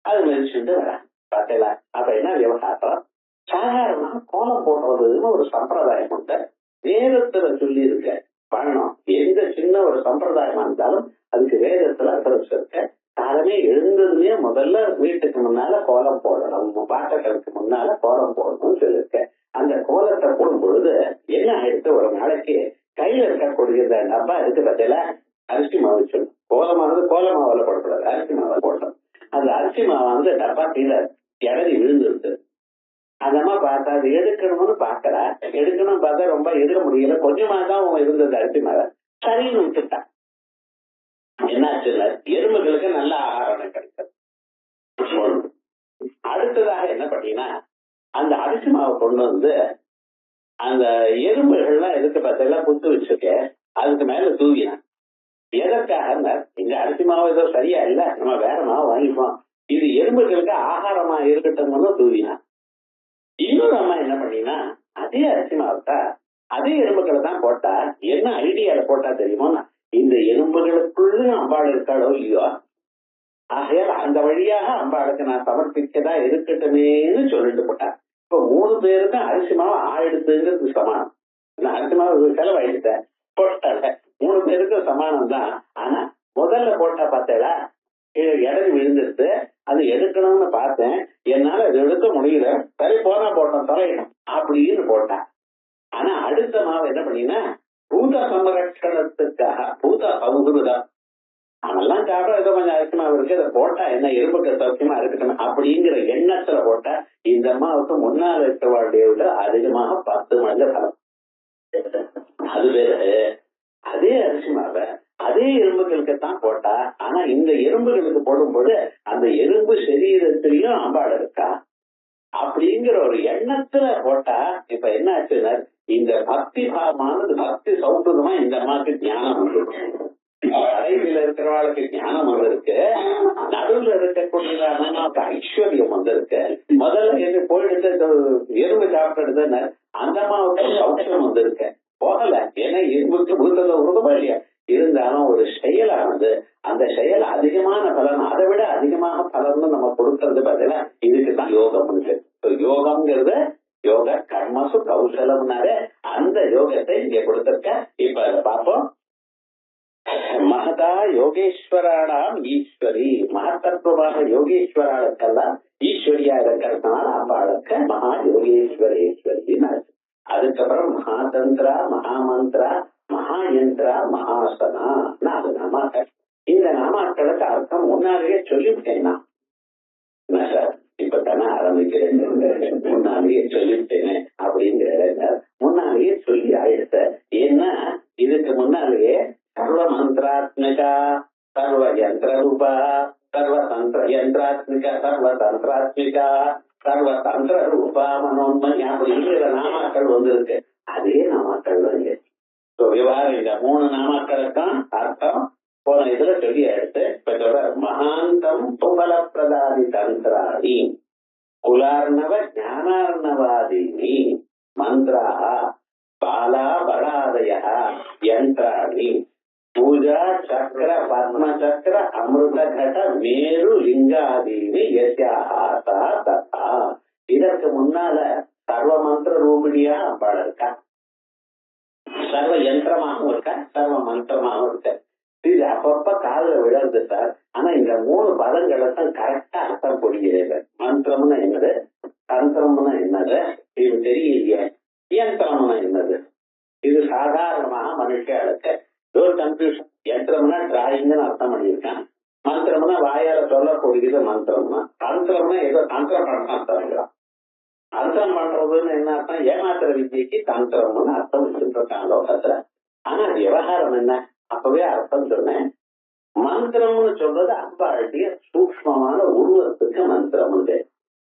Speaker 2: அது மெதிச்சுட்டு வர பார்த்தல. அப்ப என்ன விவகாரம், சாதாரண கோலம் போடுறதுன்னு ஒரு சம்பிரதாயம் உண்டு, வேதத்துல சொல்லி இருக்க பண்ணணும். எந்த சின்ன ஒரு சம்பிரதாயமா இருந்தாலும் அதுக்கு வேதத்துல இருக்க. காலமே எழுந்ததுமே முதல்ல வீட்டுக்கு முன்னால கோலம் போடணும், பாட்டங்களுக்கு முன்னால கோலம் போடணும்னு சொல்லியிருக்க. அந்த கோலத்தை போடும் பொழுது என்ன ஆயிடுத்து, ஒரு நாளைக்கு கையில இருக்கக்கூடிய டப்பா இருக்கு பத்தில, அரிசி மாவு சொல்லணும். கோலமானது கோல மாவுல போடக்கூடாது, அரிசி மாவுல போடணும். அந்த அரிசி மாவு வந்து டப்பா கீழே இடறி விழுந்துருக்கு. அதமா பார்த்தா அது எடுக்கணும்னு பாக்கல, எடுக்கணும் பார்த்தா ரொம்ப எடுக்க முடியல, கொஞ்சமா தான் இருந்தது அரிசி மாவை, சரின்னு விட்டுட்டான். என்னாச்சு, எறும்புகளுக்கு நல்ல ஆகாரம் கிடைச்சது. அடுத்ததாக என்ன பண்ணீங்கன்னா, அந்த அரிசி மாவை கொண்டு வந்து அந்த எறும்புகள்லாம் எதுக்கு பார்த்தா புத்து வச்சுக்க அதுக்கு மேல தூவினான். எதற்காக, இந்த அரிசி மாவு ஏதோ சரியா இல்ல, நம்ம வேற மாவு வாங்கிப்போம், இது எறும்புகளுக்கு ஆகாரமா இருக்கட்டும்னு தூவினான். இன்னொரு அம்மா என்ன பண்ணீங்கன்னா, அதே அரிசி மாவட்டா அதே எறும்புகளை தான் போட்டா, என்ன ஐடியால போட்டா தெரியுமோ, இந்த எறும்புகளுக்குள்ள அம்பாள் இருக்காளோ இல்லையோ, ஆகையால் அந்த வழியாக அம்பாளுக்கு நான் சமர்ப்பிக்கதா இருக்கட்டுமேன்னு சொல்லிட்டு போட்டான். இப்ப 3 பேருக்கும் அரிசி மாவு ஆயிடுத்துங்கிறது சமானம். நான் அரிசி மாவு செலவாயிடுத்தேன் போட்டால 3 பேருக்கும் சமானம் தான். ஆனா முதல்ல போட்டா பார்த்தேடா இடறி விழுந்துருது, அது எடுக்கணும்னு பார்த்தேன், என்னால அது எடுக்க முடியல, சரி போனா போட்டோம் தொலையணும் அப்படின்னு போட்டான். ஆனா அடுத்த மாவு என்ன பண்ணீங்கன்னா, பூத சமரட்சணத்துக்காக பூத சௌகிருதம், அவெல்லாம் சாப்பிட ஏதோ கொஞ்சம் அரிசி மாவு இருக்கு, அதை போட்டா என்ன எறும்புக்கு சௌக்கியமா இருக்கணும் அப்படிங்கிற எண்ணத்துல போட்டா இந்த அம்மாவுக்கு முன்னால் இருக்கிறவாடைய விட அதிகமாக 10 மடங்கு பலம். அது வேறு, அதே அரிசி மாவை அதே எறும்புகளுக்கு தான் போட்டா, ஆனா இந்த எறும்புகளுக்கு போடும்போது அந்த எறும்பு சரீரத்திலையும் அம்பாள் இருக்கா அப்படிங்கிற ஒரு எண்ணத்துல போட்டா, இப்ப என்ன ஆச்சுன்னா, இந்த பக்தி பாவமானது பக்தி சௌக்கியமா இந்த அம்மாவுக்கு ஞானம் வந்துருக்கு. கடைசியில இருக்கிறவாளுக்கு ஞானம் வந்திருக்கு, நடுவுல இருக்கக்கூடியதான அம்மாவுக்கு ஐஸ்வர்யம் வந்திருக்கு. முதல்ல என்ன போயிடுத்து எறும்பு சாப்பிட்டு அந்த அம்மாவுக்கு சௌக்கியம் வந்திருக்கு போகல, ஏன்னா எறும்புக்கு பூத்தத உருவமா இல்லையா, இருந்தாலும் ஒரு செயலானது அந்த செயல் அதிகமான பலன், அதை விட அதிகமாக பலன்னு நம்ம கொடுக்கறது பார்த்தீங்கன்னா இதுக்குதான் யோகம் இருக்கு. யோகம்ங்கிறது யோக கர்மசு கௌசலம்னாலே அந்த யோகத்தை இங்க கொடுத்திருக்க. இப்ப அதை பார்ப்போம். மகதா யோகேஸ்வரானாம் ஈஸ்வரி, மகத்தத்துவமாக யோகேஸ்வராளுக்கெல்லாம் ஈஸ்வரியா இருக்கிறதுனால அம்பாளுக்கு மகா யோகேஸ்வரேஸ்வரின்னு. அதுக்கப்புறம் மகாதந்திரா, மகாமந்திரா, மகாயந்திரா, மகாசனா 4 நாமாக்கள். இந்த நாமாக்களுக்கு அர்த்தம் முன்னாலேயே சொல்லிவிட்டேன்னா சார், இப்ப தானே ஆரம்பிக்கிறேன்னு முன்னாலேயே சொல்லிட்டேனே அப்படிங்கிற முன்னாலேயே சொல்லி ஆயிடுத்த. ஏன்னா இதுக்கு முன்னாலேயே சர்வ மந்திராத்மிகா சர்வ யந்திர ரூபா சர்வ தந்திர யந்திராத்மிகா சர்வ தந்திராத்மிகா சர்வ தந்திர ரூபா மனோன்மணி அப்படிங்கிற நாமாக்கள் வந்திருக்கு. அதே நாமாக்கள் தான் இங்க விவகாரம். இந்த 3 நாமாக்களுக்கும் அர்த்தம் போன இதுல சொல்லி எடுத்து இப்ப சொல்ற மகாந்தம் புகழ பிரதாதி தந்திராணி குலார்ணவ ஞானார்ணவாதீனி மந்திரா பாலா பலாதய யந்திராணி பூஜா சக்கர பத்ம சக்கர அமிர்த கட மேரு லிங்காதீனி யத்யாஹாதா ததா. இதற்கு முன்னால சர்வ மந்திர ரூபிணியா அம்பாள் இருக்கா, சர்வ யந்திரமாகவும் இருக்கா, சர்வ மந்திரமாகவும் இருக்க. இது அப்பப்ப காதுல விழாது சார். ஆனா இந்த 3 பதங்களை தான் கரெக்டா அர்த்தம் புரிகிறது. மந்திரம்னா என்னது, தந்திரம்னா என்னது இது தெரியலையே, யந்திரம்னா என்னது இது சாதாரணமாக மனுஷர்களுக்கு ஒரு கன்ஃபியூஷன். யந்திரம்னா டிராயிங்னு அர்த்தம் பண்ணியிருக்கான், மந்திரம்னா வாயால சொல்லக்கூடியது மந்திரம்னா, தந்திரம்னா ஏதோ தந்திரம் பண்ண அர்த்தம். அர்த்தம் பண்றதுன்னு என்ன அர்த்தம், ஏமாத்திர வித்தியக்கு தந்திரம்னு அர்த்தம் வச்சுட்டு இருக்காங்க லோகத்துல. ஆனா விவகாரம் என்ன, அப்பவே அர்த்தம் சொன்னேன். மந்திரம்னு சொல்றது அம்பாளுடைய சூக்ஷ்மமான உருவத்துக்கு மந்திரம் உண்டு.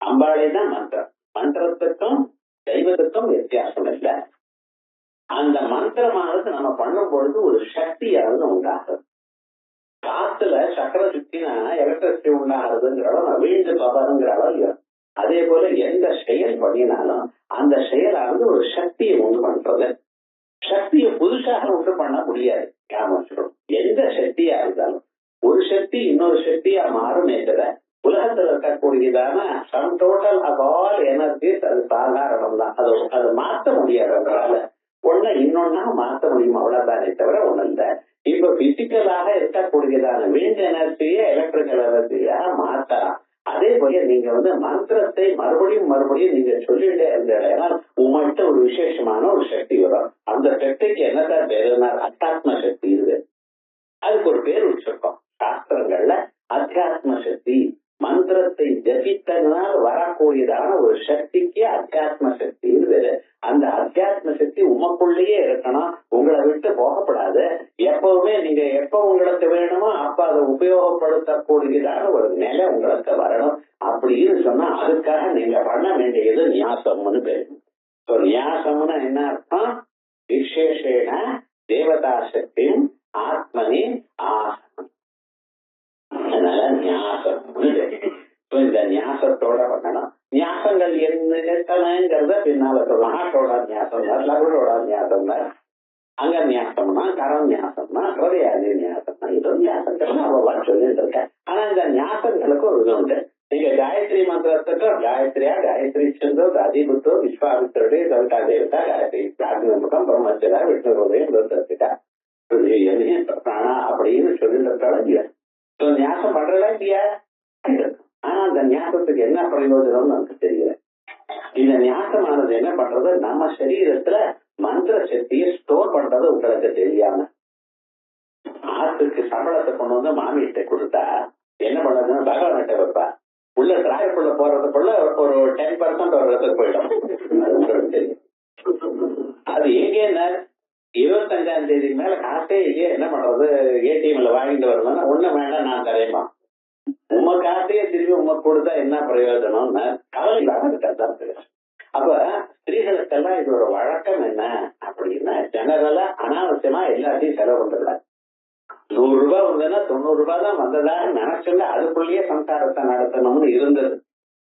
Speaker 2: அம்பாளே தான் மந்திரம். மந்திரத்துக்கும் தெய்வத்துக்கும் வித்தியாசம் இல்லை. அந்த மந்திரமானது நம்ம பண்ணும் பொழுது ஒரு சக்தியானது உண்டாகும். காத்துல சக்கர சுத்தினா எலக்ட்ரிசிட்டி உண்டாகிறதுங்கிறோம், வீழ்ந்து பவருங்கிறோம். அதே போல எந்த செயல் பண்ணினாலும் அந்த செயலானது ஒரு சக்தியை உண்டு பண்றது. சக்தியை புதுசாக உண்டு பண்ண முடியாது. எந்த சக்தியா இருந்தாலும் ஒரு சக்தி இன்னொரு சக்தியா மாறுமே தவிர உலகத்துல இருக்கக்கூடியதான sum total of all energies அது சாதாரணம் தான். அதை மாற்ற முடியாது. ஒண்ணு இன்னொன்னா மாற்ற முடியும், அவ்வளவுதானே தவிர ஒண்ணு இல்லை. இப்ப பிசிக்கலாக இருக்கக்கூடியதான விண்ட் எனர்ஜியை எலக்ட்ரிக்கல் எனர்ஜியா மாற்றலாம். அதே போல நீங்க மந்திரத்தை மறுபடியும் நீங்க சொல்லிட்டே இருந்தீங்கன்னா உங்கள்கிட்ட ஒரு விசேஷமான ஒரு சக்தி வரும். அந்த சக்திக்கு என்னதான் பேருனா அத்தியாத்ம சக்தி இருக்கு. அதுக்கு ஒரு பேர் வச்சிருக்கோம் சாஸ்திரங்கள்ல, அத்தியாத்ம சக்தி. மந்திரத்தை ஜபித்தனால் வரக்கூடியதான ஒரு சக்திக்கு அத்தியாத்ம சக்தி இருக்கு. அந்த அத்தியாத்ம சக்தி உமக்குள்ளேயே இருக்கணும், உங்களை விட்டு போகப்படாது. எப்பவுமே நீங்க எப்ப உங்களுக்கு வேணுமோ அப்ப அதை உபயோகப்படுத்தக்கூடியதான ஒரு நிலை உங்களுக்கு வரணும். அப்படின்னு சொன்னா அதுக்காக நீங்க பண்ண வேண்டியது நியாசம்னு பேரு. நியாசம்னு என்ன அர்த்தம், விசேஷேன தேவதா சக்தி ஆத்மனி ஆசனம். அதனால நியாசம் இந்த நியாசத்தோட பண்ணணும். நியாசங்கள் எத்தனைங்கிறத பின்னால சொல்லலாம். ஆட்டோட நியாசம், லகுடோட நியாசம், அங்க நியாசம்னா கரம் நியாசம்னா ஹிருதயாதி நியாசம்னா இது நியாசங்கள் அவ்வளவா சொல்லிட்டு இருக்கேன். ஆனா இந்த நியாசங்களுக்கு ஒரு இது உண்டு. நீங்க காயத்ரி மந்திரத்துக்கு காயத்ரி சந்தோ அதிபுத்தோ விஸ்வாமித்திரே சவிதா தேவதா காயத்ரி பிரார்த்தனம் பிரம்மச்சரா விஷ்ணுரோதயம் தத்துட்டா பிராணா அப்படின்னு சொல்லிட்டு இருக்காங்க. நியாசம் பண்றதா இல்லையா? ஆனா அந்த நியாசத்துக்கு என்ன பிரயோஜனம்னு நமக்கு தெரியல. இந்த நியாசமானது என்ன பண்றது, நம்ம சரீரத்துல மந்திர சக்தியை ஸ்டோர் பண்றது உங்களுக்கு தெரியாம. ஆத்துக்கு சம்பளத்தை கொண்டு மாமியிட்ட கொடுத்தா என்ன பண்றதுன்னா பகவான்கிட்ட வைப்பா. உள்ள டிராயக்குள்ள போறதுக்குள்ள ஒரு 10% ஒரு இடத்துக்கு போயிடும். அது உங்களுக்கு தெரியும். அது எங்கேன்னா 25ஆம் தேதி மேல காசே இல்லையே, என்ன பண்றது, ஏடிஎம்ல வாங்கிட்டு வரணும்னா ஒண்ணு வேண்டாம் நான் தரேமா. உங்க காசையே திரும்பி உங்க கொடுத்தா என்ன பிரயோஜனம்னு கவலை இல்லாம இருக்காது. அப்ப ஸ்திரீகளுக்கெல்லாம் இது ஒரு வழக்கம் என்ன அப்படின்னா, ஜெனரலா அனாவசியமா எல்லாத்தையும் செலவு பண்றல. 100 ரூபாய் வந்ததுன்னா 90 ரூபாய் தான் வந்ததாக நினைச்சுள்ள அதுக்குள்ளேயே சம்சாரத்தை நடத்தணும்னு இருந்தது.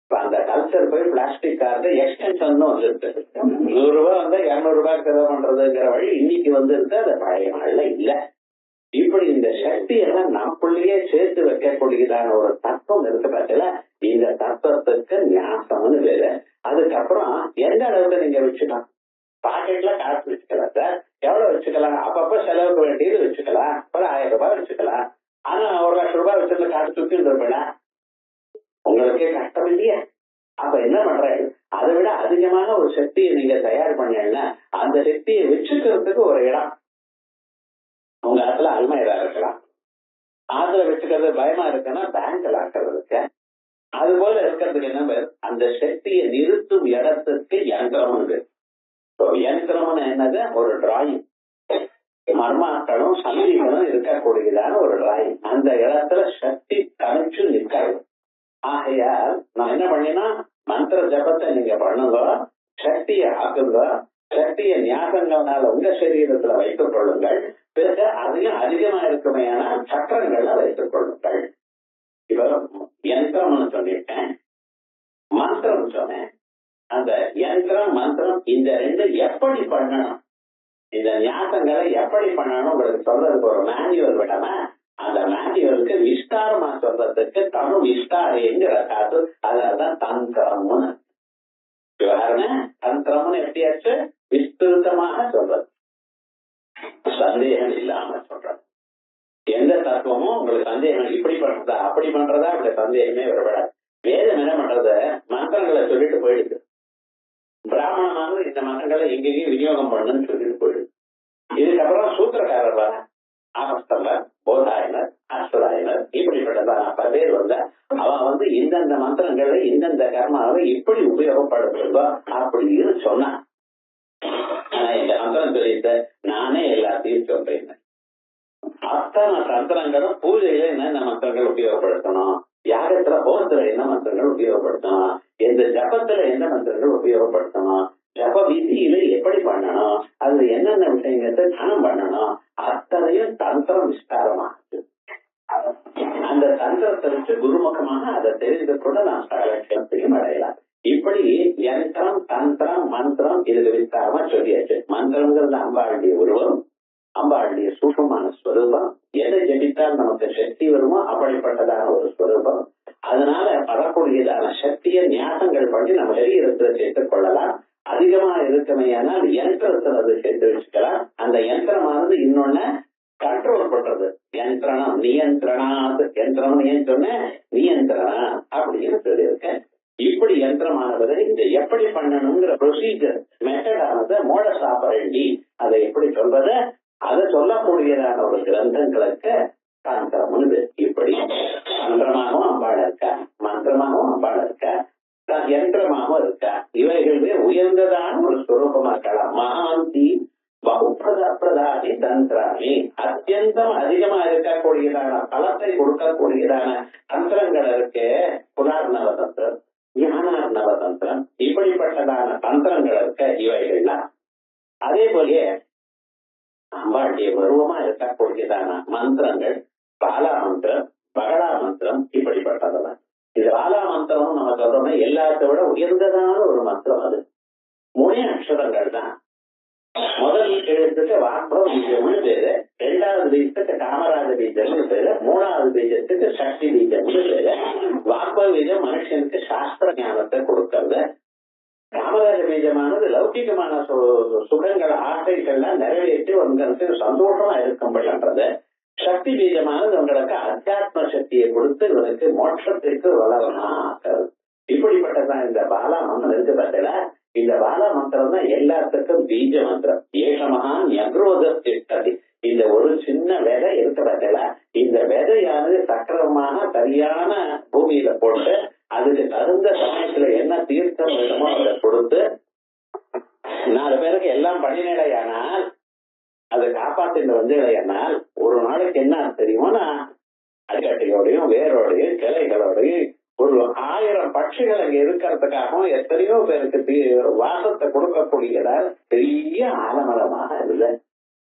Speaker 2: இப்ப அந்த கல்ச்சர் போய் பிளாஸ்டிக் கார்டு எக்ஸ்டென்ஷன் வந்துருக்கு. 100 ரூபாய் வந்தா 200 ரூபாய் செலவு பண்றதுங்கிற வழி இன்னைக்கு இருக்கு. அது பழைய நாள்ல இல்ல. இப்படி இந்த சக்தி எல்லாம் நமக்குள்ளேயே சேர்த்து வைக்கக்கூடியதான ஒரு தத்துவம் இருக்கு பட்சல, இந்த தத்துவத்துக்கு ஞாசம்னு பேரு. அதுக்கப்புறம் எந்த அளவுக்கு நீங்க வச்சுக்கலாம், பாக்கெட்ல காசு வச்சுக்கலாம் சார், எவ்வளவு வச்சுக்கலாம், அப்பப்ப செலவுக்கு வேண்டியது வச்சுக்கலாம், ஒரு 1000 ரூபாய் வச்சுக்கலாம். ஆனா 1,00,000 ரூபாய் வச்சிருந்த காசு சுத்திட்டு இருப்பேனா, உங்களுக்கே கஷ்டம் இல்லையா? அப்ப என்ன பண்றேன், அதை விட அதிகமான ஒரு சக்தியை நீங்க தயார் பண்ணீங்கன்னா அந்த சக்தியை வச்சுக்கிறதுக்கு ஒரு இடம் உங்க இடத்துல அல்மையரா இருக்கலாம். ஆத்துல வச்சுக்கிறது பயமா இருக்குன்னா பேங்க்ல ஆக்கிறதுக்கு அது போல இருக்கிறதுக்கு என்ன பேர்? அந்த சக்தியை நிறுத்தும் இடத்துக்கு யந்திரம். யந்திரம்னு என்னது? ஒரு டிராயிங், மர்மாக்களும் சந்திகளும் இருக்கக்கூடியதான ஒரு டிராயிங். அந்த இடத்துல சக்தி தனிச்சு நிற்காது. ஆகையால் நான் என்ன பண்ணினா, மந்திர ஜபத்தை நீங்க பண்ணுங்க, சக்தியை ஆக்குங்க, சக்திய ஞாபகங்களால உங்க சரீரத்துல வைத்துக் கொள்ளுங்கள். பிறகு அதையும் அதிகமா இருக்குமையான சக்கரங்கள்ல வைத்துக் கொள்ளுங்கள். இப்ப யந்திரம்னு சொல்லிட்டேன், மந்திரம் சொன்னேன். அந்த யந்திரம் மந்திரம் இந்த ரெண்டு எப்படி பண்ணணும், இந்த ஞாபகங்களை எப்படி பண்ணணும் உங்களுக்கு சொல்றதுக்கு ஒரு மேனுவல் விடாம, அந்த மேனுவலுக்கு விஸ்தாரமா சொல்றதுக்கு தனு விஸ்தாரங்கிற காத்து, அதனாலதான் தந்திரம்னு விவகாரம். தந்திரம்னு எப்படியாச்சு விஸ்திருத்தமாக சொல்றது, சந்தேகம் இல்லாம சொல்றது. எந்த தத்துவமும் உங்களுக்கு சந்தேகம் இப்படி பண்றதா அப்படி பண்றதா அப்படி சந்தேகமே வரப்படாது. வேதம் என்ன பண்றத மந்திரங்களை சொல்லிட்டு போயிடுது. பிராமணமானது இந்த மந்திரங்களை எங்கேயும் விநியோகம் பண்ணுன்னு சொல்லிட்டு போயிடுது. இதுக்கப்புறம் சூத்திரக்காரர் வர ஆமஸ்தம்பர், போதாயனர், அஸ்வராயனர், இப்படிப்பட்டதான பல்வேறு வந்த அவன் இந்தந்த மந்திரங்களை இந்தந்த கர்மாவை இப்படி உபயோகப்படுத்துறதோ அப்படின்னு சொன்னான். ஆனா இந்த மந்திரம் சொல்லிட்டு நானே எல்லாத்தையும் சொல்றேன். அத்தனை மந்திரங்களும் பூஜையில என்னென்ன மந்திரங்கள் உபயோகப்படுத்தணும், யாகத்துல ஹோமத்துல என்ன மந்திரங்கள் உபயோகப்படுத்தணும், எந்த ஜபத்துல என்ன மந்திரங்கள் உபயோகப்படுத்தணும், ஜப விதியில எப்படி பண்ணணும், அதுல என்னென்ன விஷயங்கள்ட்ட தானம் பண்ணணும், அத்தனையும் தந்திரம் விஸ்தாரமாகுது. அந்த தந்திரத்தை வச்சு குருமுகமாக அதை தெரிந்து கூட நாம் சகலட்சத்தையும் அடையலாம். இப்படி யந்திரம் தந்திரம் மந்திரம் இதுக்கு விஸ்தாரமா சொல்லியாச்சு. மந்திரங்கிறது அம்பாளுடைய உருவம், அம்பாளுடைய சூக்ஷ்மமான ஸ்வரூபம். எதை ஜபித்தால் நமக்கு சக்தி வருமோ அப்படிப்பட்டதான ஒரு ஸ்வரூபம். அதனால வரக்கூடியதான சக்தியை ஞாபகங்கள் பண்ணி நம்ம சரீரத்துல சேர்த்துக் கொள்ளலாம். அதிகமா இருக்குமையானால் யந்திரத்துல அதை சேர்த்து வச்சுக்கலாம். அந்த யந்திரமானது இன்னொன்னு கண்ட்ரோல் பண்றது. யந்திரணம் நியந்திரணாது, யந்திரம் ஏன் சொன்ன நியந்திரணா அப்படின்னு சொல்லியிருக்கேன். இப்படி யந்திரமானது இந்த எப்படி பண்ணணுங்கிற ப்ரொசீஜர் மெத்தடானது மோடஸ் ஆபரண்டி, அதை எப்படி சொல்றது அதை சொல்லக்கூடியதான ஒரு கிரந்தங்களுக்கு தந்திரம்னு. இப்படி தந்திரமாகவும் அம்பாள் இருக்கா, மந்திரமாகவும் அம்பாள் இருக்கா, யந்திரமாகவும் இருக்கா. இவைகளுமே உயர்ந்ததான ஒரு ஸ்வரூபமா இருக்கலாம். மகாந்தி பகுப்பிரதாதி தந்திராமி, அத்தியந்தம் அதிகமா இருக்கக்கூடியதான பலத்தை கொடுக்கக்கூடியதான தந்திரங்கள் இருக்கு. புதார்ணவ தந்திரம், ஞானார்ணவ தந்திரம், இப்படிப்பட்டதான தந்திரங்கள் இருக்க இவைகள்லாம். அதே போல அம்பாளுடைய பருவமா இருக்கக்கூடியதான மந்திரங்கள் பாலா மந்திரம், பகலா மந்திரம், இப்படிப்பட்டதெல்லாம். இது பாலா மந்திரம் நம்ம சொல்றோம்னா எல்லாத்த விட உயர்ந்ததான ஒரு மந்திரம். அது 3 அக்ஷரங்கள் தான். முதல் எழுத்துக்கு வாக்ப பீஜம்னு பேரு, 2வது பீஜத்துக்கு காமராஜ பீஜம்னு பேரு, 3வது பீஜத்துக்கு சக்தி பீஜம்னு பேரு. வாக்ப பீஜம் மனுஷனுக்கு சாஸ்திர ஞானத்தை கொடுக்கறது. காமராஜ பீஜமானது லௌகிகமான சுகங்கள் ஆசைகள்லாம் நிறைவேற்றி உங்களுக்கு சந்தோஷமா இருக்கும்படின்றது. சக்தி பீஜமானது உங்களுக்கு அத்தியாத்ம சக்தியை கொடுத்து உங்களுக்கு மோட்சத்திற்கு வளரமா ஆக்குறது. இப்படிப்பட்டதான் இந்த பாலா மந்திரம் இருக்கு பார்த்தல. இந்த பாலா மந்திரம் தான் எல்லாத்துக்கும் பீஜ மந்திரம். ஏகமகான் யக்ரோதி, இந்த ஒரு சின்ன விதை இருக்கு பார்த்தல. இந்த விதையானது சக்கரமாக சரியான பூமியில போட்டு அதுக்கு தகுந்த சமயத்துல என்ன தீர்த்தம் வேணுமோ அதை கொடுத்து 4 பேருக்கு எல்லாம் பண்ணினடையானால் அதை காப்பாத்திட்டு வந்தடையானால் ஒரு நாளைக்கு என்ன தெரியுமோனா அடிக்கட்டையோடையும் வேரோடையும் கிளைகளோடையும் ஒரு 1000 பட்சிகள் அங்க இருக்கிறதுக்காகவும் எத்தனையோ பேருக்கு வாசத்தை கொடுக்கக்கூடியதால் பெரிய ஆலமரமாக இல்லை.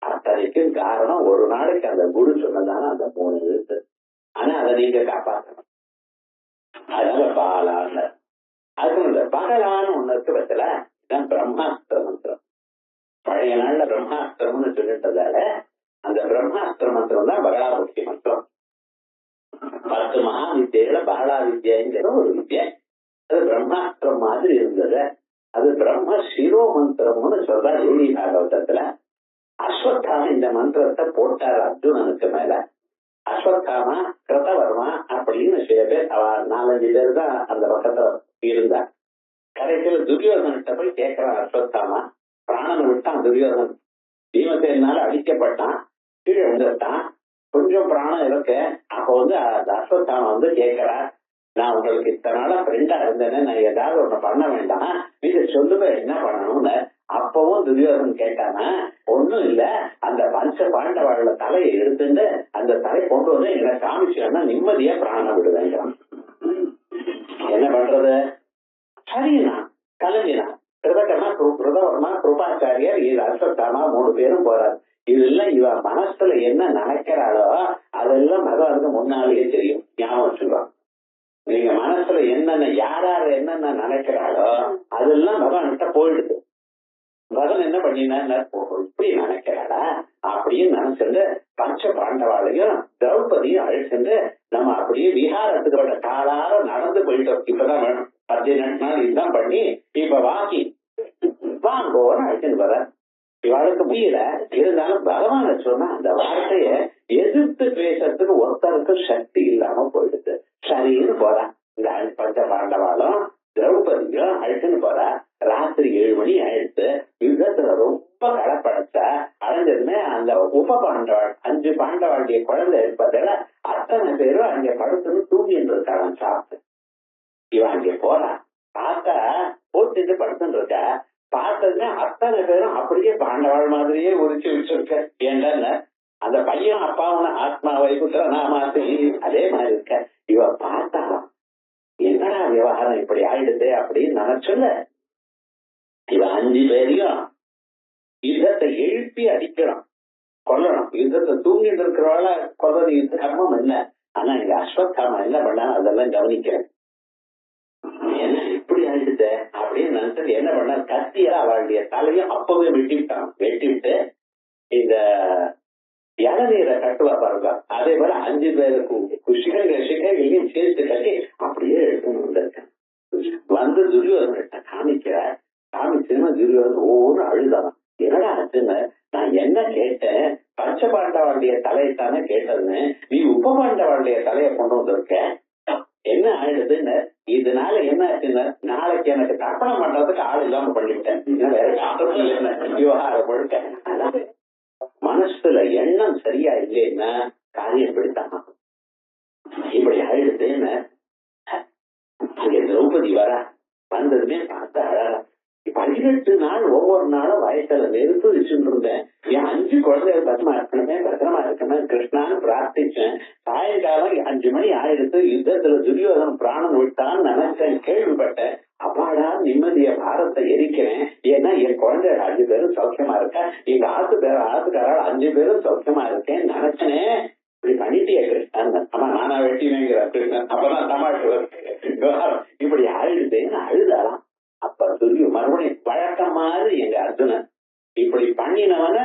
Speaker 2: அத்தனைக்கும் காரணம் ஒரு நாளைக்கு அந்த குரு சொன்னதான அந்த 3 எழுத்து. ஆனா அதை நீங்க காப்பாற்றணும். அதனால பாலான அதுக்கு பகலான்னு ஒண்ணு இருக்கு பட்சல இதான் பிரம்மாஸ்திர மந்திரம். பழைய நாள்ல பிரம்மாஸ்திரம்னு சொல்லிட்டதால அந்த பிரம்மாஸ்திர மந்திரம் தான் பகலாபக்தி மந்திரம். 10 மகா வித்தியில பகலா வித்யாங்கிற ஒரு வித்யா. அது பிரம்மாஸ்திரம் மாதிரி இருந்தது. அது பிரம்ம சிரோ மந்திரம்னு சொல்ற தேவி பாகவதத்துல. அஸ்வத்தாம இந்த மந்திரத்தை போட்டார் அர்ஜுனனுக்கு மேல. அஸ்வத்தாமா கிருதவர்மா அப்படின்னு சில பேர், 4-5 பேர் தான் அந்த பக்கத்துல இருந்தா. கடைசியில துரியோதனிட்ட போய் கேட்கிறான் அஸ்வத்தாமா. பிராணனை விட்டான் துரியோதன். பீமசேனால அடிக்கப்பட்டான், கீழே விழுந்துட்டான். கொஞ்சம் பிராணம் இருக்கு. அப்ப அந்த அஸ்வத்தாமா கேட்கிறார், நான் உங்களுக்கு இத்தனை நாளா ஃப்ரெண்டா இருந்தேன்னு நான் ஏதாவது ஒண்ணு பண்ண வேண்டாம், நீங்க சொல்லுங்க என்ன பண்ணணும்னு. அப்பவும் துரியோதனன் கேட்டானா, ஒண்ணும் இல்ல, அந்த பஞ்ச பாண்டவாள தலையை எடுத்துட்டு அந்த தலை கொண்டு வந்து என்ன காமிச்சோன்னா நிம்மதியா பிராணம் விடுவேங்கிறான். என்ன பண்றது? சரினா கலைஞனா கிருதவர்மா கிருபாச்சாரியர் இது அஸ்வத்தாமா 3 பேரும் போறாரு. இதெல்லாம் இவ மனசுல என்ன நினைக்கிறாளோ அதெல்லாம் பகவானுக்கு முன்னாலேயே தெரியும். ஞாபகம் சொல்றான், நீங்க மனசுல என்னென்ன யாராரு என்னென்ன நினைக்கிறாளோ அதெல்லாம் பகவான்கிட்ட போயிடுது. பகவான் என்ன பண்ணினா, இப்படி நினைக்கிறாளா அப்படின்னு நினைச்சிட்டு பஞ்ச பாண்டவாளையும் திரௌபதியும் அழைச்சிட்டு நம்ம அப்படியே விஹாரத்துக்கு காலார நடந்து போயிட்டோம். இப்பதான் வேணும் 18 நாள் இதுதான் பண்ணி இப்ப வாங்கி வாங்கோன்னு அழைச்சிட்டு வர. இவளுக்கு முடியல, இருந்தாலும் பகவான சொன்னா அந்த வார்த்தைய எதிர்த்து பேசுறதுக்கு ஒருத்தருக்கு சக்தி இல்லாம போயிடுது. சரின்னு போறா. இந்த பஞ்ச பாண்டவாளும் திரௌபதியும் அழைச்சுன்னு போறா. ராத்திரி 7 மணி ஆயிடுச்சு. யுத்தத்துல ரொம்ப களப்படைச்சா அடைஞ்சதுமே அந்த உப பாண்டவாள் 5 பாண்டவாளுடைய குழந்தை இருப்பதால அத்தனை பேரும் அங்க படுத்துன்னு தூங்கிட்டு இருக்காங்க சாப்பிட்டு. இவன் அங்க போறா, பார்த்தா போட்டுட்டு படுத்துட்டு இருக்கா. பார்த்ததுமே அத்தனை பேரும் அப்படியே பாண்டவாள் மாதிரியே உரிச்சு வச்சிருக்க. ஏன்டா அந்த பையன் அப்பாவுன ஆத்மா வைகுத்திர நாமாத்தி அதே மாதிரி இருக்க. இவ பார்த்தா என்னடா விவகாரம் இப்படி ஆயிடுது அப்படின்னு நினைச்சுல இவ 5 பேரையும் யுத்தத்தை எழுப்பி அடிக்கணும், கொல்லணும். யுத்தத்தை தூங்கிட்டு இருக்கிறவள கொல்றது யுத்த கர்மம் இல்ல. ஆனா இங்க அஸ்வத்தாமா என்ன பண்ணா அதெல்லாம் கவனிக்கிறேன். என்ன இப்படி ஆயிடுது அப்படின்னு நினைச்சது என்ன பண்ண, கத்தியா அவளுடைய தலையும் அப்பவே வெட்டிவிட்டு இந்த இளநீரை கட்டுவா பாருங்க, அதே போல 5 பேருக்கு சிகைகளையும் சேர்த்து கட்டி அப்படியே எடுத்துன்னு வந்திருக்கேன். வந்து துரியோதன காமிக்கிறார். காமிச்சுன்னா துரியோதன் ஒவ்வொரு அழுதான். என்னடா ஆச்சுன்னு, நான் என்ன கேட்டேன், பஞ்ச பாண்டவாளுடைய தலையைத்தானே கேட்டதுன்னு நீ உப பாண்டவாளுடைய தலையை கொண்டு வந்திருக்க, என்ன ஆயிடுதுன்னு. இதனால என்ன ஆச்சுன்னு, நாளைக்கு எனக்கு தர்ப்பணம் பண்றதுக்கு ஆள் இல்லாம பண்ணிவிட்டேன். வேற காரணம் என்ன விவகாரம் முழுக்க மனசுல எண்ணம் சரியா இல்லைன்னா காரியம் பிடித்தான். இப்படி ஆயிடுதுன்னு அங்க திரௌபதி வர. வந்ததுமே பார்த்து அழகா 18 நாள் ஒவ்வொரு நாளும் வயசுல நெருப்பு வச்சுட்டு இருந்தேன். என் 5 குழந்தைகள் பத்திரமா இருக்கணும் கிருஷ்ணான்னு பிரார்த்திச்சேன். சாயங்காலம் 5 மணி ஆயிடுத்து. யுத்தத்துல துரியோதன் பிராணம் விட்டான்னு நினைச்சேன், கேள்விப்பட்டேன். அப்பாடா நிம்மதிய பாரத்தை எரிக்கிறேன். ஏன்னா என் குழந்தைகள் 5 பேரும் சௌக்கியமா இருக்கேன், எங்க ஆத்துக்காரால் 5 பேரும் சௌக்கியமா இருக்கேன்னு நினைச்சனே. இப்படி பண்ணிட்டிய கிருஷ்ணன். ஆமா நானா வெட்டினேங்கிற கிருஷ்ணன். அப்பதான் தமாஷு இப்படி ஆயிடுதேன்னு அழுதாலாம். அப்ப துரியு மறுபடியும் வழக்கம் மாதிரி எங்க அர்ஜுனன் இப்படி பண்ணினவன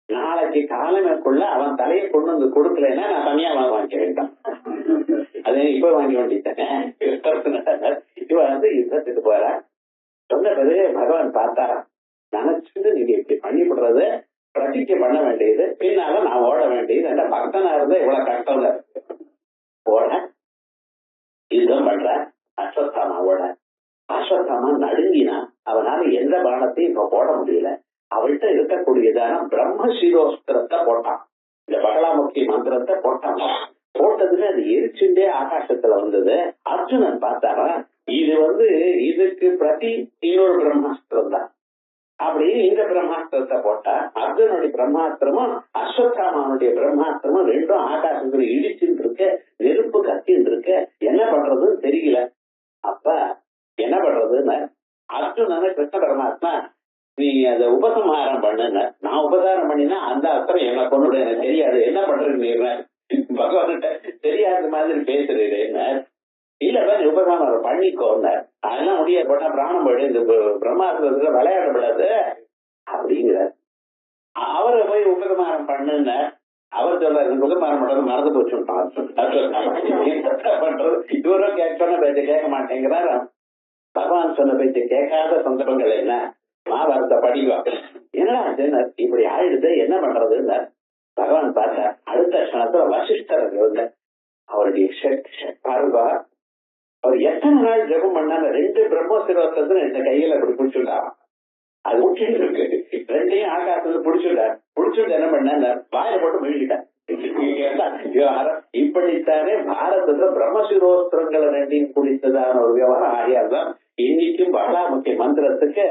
Speaker 2: நாளைக்கு காலமைக்குள்ள அவன் தலையை கொண்டு வந்து கொடுக்கலன்னா நான் தனியா வாங்கிக்க வேண்டாம். அதே இப்ப வாங்கி வேண்டிட்டேன். இவ வந்து யுத்தத்துக்கு போற. சொன்ன பிறகு பகவான் பார்த்தா, நினைச்சுட்டு நீங்க இப்படி பண்ணிவிடுறது பிரதிக்க பண்ண வேண்டியது, பின்னால நான் ஓட வேண்டியது. அந்த பக்தனா இருந்தா இவ்வளவு கஷ்டம் ஓட யுத்தம் பண்ற. அஸ்வத்தாமாவோட அஸ்வத்தாமா நடுங்கினா. அவனால எந்த பானத்தையும் இப்ப போட முடியல. அவள்கிட்ட இருக்கக்கூடியதான பிரம்ம சிரோஸ்திரத்தை போட்டான். இந்த பகலாமுக்கி மந்திரத்தை போட்டான். போட்டதுன்னு அது எரிச்சுட்டே ஆகாசத்துல வந்தது. அர்ஜுனன் பார்த்தாரா, இது வந்து இதுக்கு பிரதி இன்னொரு பிரம்மாஸ்திரம் தான். அப்படி இந்த பிரம்மாஸ்திரத்தை போட்டா அர்ஜுனுடைய பிரம்மாஸ்திரமும் அஸ்வத்தாமானுடைய பிரம்மாஸ்திரமும் ரெண்டும் ஆகாசத்துல இடிச்சுட்டு இருக்கு, நெருப்பு கத்தின்னு இருக்கு. என்ன பண்றதுன்னு தெரியல. அப்ப என்ன பண்றதுன்னு அர்ஜுனனை கிருஷ்ண பரமாத்மா நீ அதை உபசம்ஹாரம் பண்ணுன. நான் உபசாரம் பண்ணினா அந்த அர்த்தம் என்ன கொண்டு எனக்கு தெரியாது, என்ன பண்றேன்னு பகவான்கிட்ட தெரியாத மாதிரி பேசுறேன்னு. இல்லப்பா நீ உபசம்ஹாரம் பண்ணிக்கோன்னு. அதெல்லாம் முடியாது, போட்டா பிராணம் போயிடு, இந்த பிரம்மாஸ்திரத்துல விளையாடப்படாது அப்படிங்கிற. அவரை போய் உபசம்ஹாரம் பண்ணுன. அவர் சொல்றாரு உபசம்ஹாரம் பண்றது மறந்து போச்சுட்டான். பண்றது இவரும் சொன்ன பேச்ச கேட்க மாட்டேங்கிறாரு. பகவான் சொன்ன பேச்ச கேட்காத சந்தர்ப்பங்கள் என்ன, மகாபாரத படிவா என்ன இப்படி ஆயிடுது, என்ன பண்றதுன்னு பகவான் பார்த்த. அடுத்த கணத்துல வசிஷ்டர் அவருடைய பாருங்க, அவர் எத்தனை நாள் ஜெபம் பண்ணாங்க. 2 பிரம்மசிரோத்தத்துல 2 கையில அப்படி பிடிச்சுட்டாராம். அது முக்கியம் இருக்கு. 2ஐயும் ஆகாசத்துல பிடிச்சுட்டார். பிடிச்சுட்டு என்ன பண்ண வாயில போட்டு முழுகிட்டார். விவகாரம் இப்படித்தானே பாரதத்துல பிரம்மசிரோஸ்திரங்களை ரெண்டையும் குடித்ததான ஒரு விவகாரம் ஆகியால்தான் இன்னைக்கும் பகலாமுகி மந்திரத்துக்கு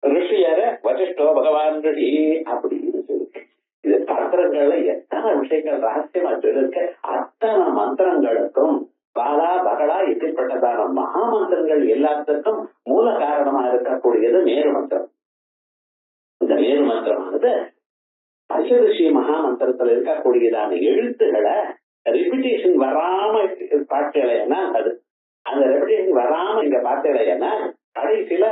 Speaker 2: ரிஷியர வசிஷ்டோ பகவான் ரிஷி அப்படின்னு சொல்லிருக்கு. இது தந்திரங்கள்ல எத்தனை விஷயங்கள் ரகசியமா சொல்லிருக்க. அத்தனை மந்திரங்களுக்கும் பாலா பகலா இப்படிப்பட்டதான மகா மந்திரங்கள் எல்லாத்துக்கும் மூல காரணமா இருக்கக்கூடியது மேரு மந்திரம். இந்த மேரு மந்திரமானது பஞ்சரிஷி மகா மந்திரத்துல இருக்கக்கூடியதான எழுத்துக்களை ரெபிடேஷன் வராம பார்த்தேன்னா அது அந்த ரெபிடேஷன் வராம இங்க பார்த்தேன்னா கடைசியில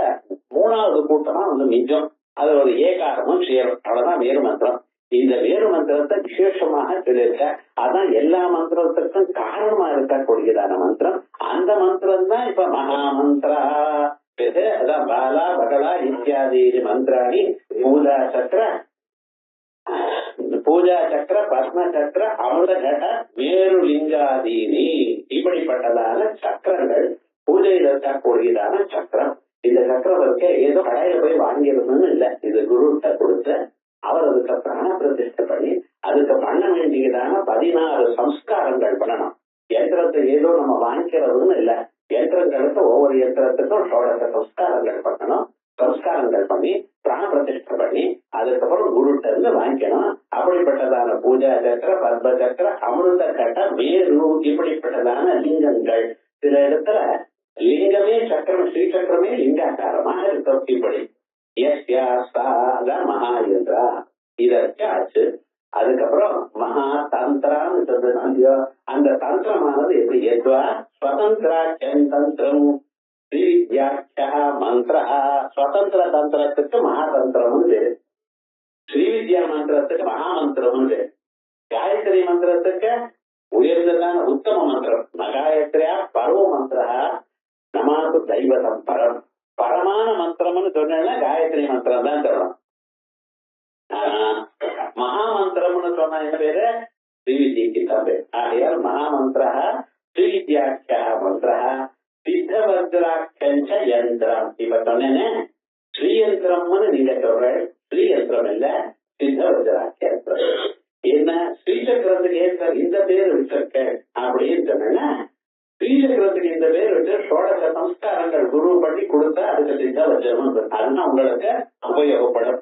Speaker 2: மூணாவது கூட்டமா வந்து மிஞ்சம். அது ஒரு ஏகாரமும் சேரும். அவ்வளவுதான் மேரு மந்திரம். இந்த மேரு மந்திரத்தை விசேஷமாக சொல்லியிருக்க. அதான் எல்லா மந்திரத்துக்கும் காரணமா இருக்கக்கூடியதான மந்திரம். அந்த மந்திரம் தான் இப்ப மகா மந்திரா. அதான் பாலா பகலா இத்தியாதி மந்திராணி பூஜா சக்கர பத்ம சக்கர அமிர்த கட மேரு லிங்காதீனி இப்படிப்பட்டதான சக்கரங்கள் பூஜையில் இருக்கக்கூடியதான சக்கரம். இந்த சக்கரம் இருக்க ஏதோ கடையில போய் வாங்கிருந்தோம்னு இல்ல. இது குருட்ட கொடுத்து அவர் அதுக்கு பிராண பிரதிஷ்டை பண்ணி அதுக்கு பண்ண வேண்டியதான 16 சம்ஸ்காரங்கள் பண்ணணும். யந்திரத்தை ஏதோ நம்ம வாங்கிக்கிறதுன்னு இல்ல. யந்திரங்களுக்கு ஒவ்வொரு யந்திரத்துக்கும் 16 சம்ஸ்காரங்கள் பண்ணணும். சம்ஸ்காரங்கள் பண்ணி பிராண பிரதிஷ்டை பண்ணி அதுக்கப்புறம் குருட்ட இருந்து வாங்கிக்கணும். அப்படிப்பட்டதான பூஜா சக்கர பத்ம சக்கர அமிர்த கட்ட மேரு இப்படிப்பட்டதான லிங்கங்கள். சில இடத்துல லிங்கமே சக்கரம் ஸ்ரீசக்கரமே லிங்காக்காரமாக இருக்கும். இப்படி மகாயந்திரா இதற்கு ஆச்சு. அதுக்கப்புறம் மகா தந்திரான்னு சொல்றது. அந்த தந்திரமானது எப்படி எதுவா ஸ்வதந்திராட்சம் தந்திரம் ஸ்ரீவித்யாட்சா மந்திரா. ஸ்வதந்திர தந்திரத்துக்கு மகாதந்திரம்னு பேரு. ஸ்ரீவித்யா மந்திரத்துக்கு மகாமந்திரம்னு பேரு. காயத்ரி மந்திரத்துக்கு உயர்ந்ததான உத்தம மந்திரம் மகாயத்ரியா பரவ மந்திரா நமாது தெய்வதம் பரம். பரமான மந்திரம்னு சொன்னா காயத்ரி மந்திரம் தான் சொல்லணும். மகாமந்திரம்னு சொன்ன என்ன பேரு ஸ்ரீவித்யக்கு தான் பேரு. ஆகையால் மகாமந்திரா ஸ்ரீவித்யாட்சா மந்திரா சித்தவஜ்ராட்ச யந்திரம். இப்ப சொன்னேன்னு ஸ்ரீயந்திரம்னு நீங்க சொல்ற. ஸ்ரீயந்திரம் இல்ல சித்தவஜ்ராட்ச யந்திரம். என்ன ஸ்ரீசக்கரத்துக்கு ஏற்ற இந்த பேர் வச்சிருக்க அப்படின்னு சொன்னா ஸ்ரீசக்கரத்துக்கு இந்த பேர் வச்சு 16 சம்ஸ்காரங்கள் குரு பண்ணி கொடுத்தா அதுக்கு சித்த வஜ்ரம். அதுதான் உங்களுக்கு உபயோகப்படும்.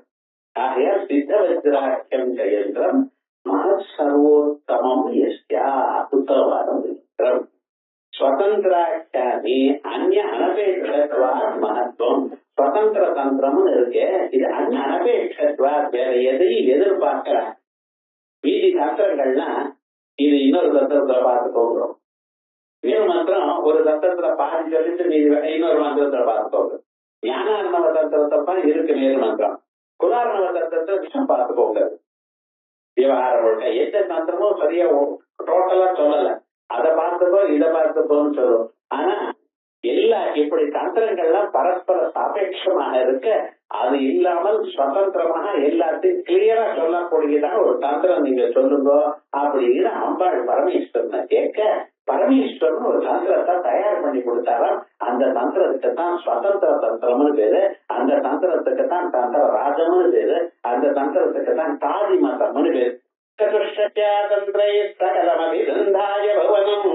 Speaker 2: ஆகையால் சித்த வஜ்ராட்சம் யந்திரம் மகசர்வோத்தமம் எஸ்யா உத்தரவாதம் யந்திரம். ஸ்வதந்திராட்சாதி அந்நிய அனபேட்சத்வா மகத்துவம். ஸ்வதந்திர தந்திரம்னு இருக்கு. இது அந்நிய அனபேட்சத்வா வேற எதையும் எதிர்பார்க்கிற மீதி தந்திரங்கள்னா இது இன்னொரு தந்திரத்துல பார்த்து போகிறோம். மேரு மந்திரம் ஒரு தந்திரத்துல பாதி சொல்லிட்டு மீதி இன்னொரு மந்திரத்துல பார்த்து போகுது. ஞானார்ணவ தந்திரத்தான் இருக்கு மேரு மந்திரம். குலார்ணவ தந்திரத்தை விஷம் பார்த்து போகிறது. விவகாரம் எந்த தந்திரமும் சரியா டோட்டலா சொல்லல. அதை பார்த்துக்கோ இதை பார்த்துக்கோன்னு சொல்லும். ஆனா எல்லா இப்படி தந்திரங்கள்லாம் பரஸ்பர சாபேட்சமாக இருக்க அது இல்லாமல் சுதந்திரமாக எல்லாத்தையும் கிளியரா சொல்லக்கூடியதான் ஒரு தந்திரம் நீங்க சொல்லுங்க அப்படின்னு அம்பாள் பரமேஸ்வரனை கேட்க பரமேஸ்வரன் ஒரு தந்திரத்தை தயார் பண்ணி கொடுத்தாராம். அந்த தந்திரத்துக்கு தான் சுதந்திர தந்திரம்னு பேரு. அந்த தந்திரத்துக்கு தான் தந்திர ராஜம்னு பேரு. அந்த தந்திரத்துக்கு தான் தாதி மதம்னு பேரு. சகலமபிருந்தாய பவனம்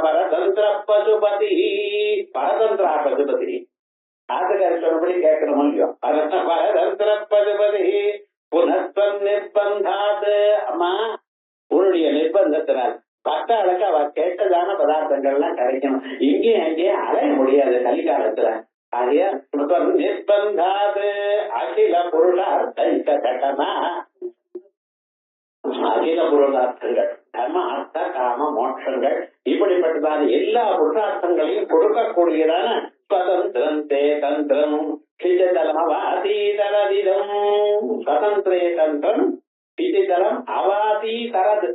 Speaker 2: பரதந்திர பசுபதி. பரதந்திரா பசுபதி ஆசகாரி சொன்னபடி கேட்கணும் இல்லையோ. பரதந்திர பசுபதி புனஸ்வம் நிர்பந்தாது. அம்மா உன்னுடைய நிர்பந்தத்தினால் பக்தாளுக்கு அவ கேட்டதான பதார்த்தங்கள்லாம் கிடைக்கணும். இங்கேயும் அங்கேயும் அலைய முடியாது கலிகாலத்துல. ஆகிய நிர்பந்தாது அகில புருஷார்த்த கட்டணா. அகில புருஷார்த்தங்கள் தர்ம அர்த்த காம மோட்சங்கள் இப்படிப்பட்டதான எல்லா புருஷார்த்தங்களையும் கொடுக்கக்கூடியதான ஸ்வதந்திரம் தே தந்திரம் சிதலம் அவாதீதரதிதம். ஸ்வதந்திரே தந்திரம் சிதலம் அவாதீதரது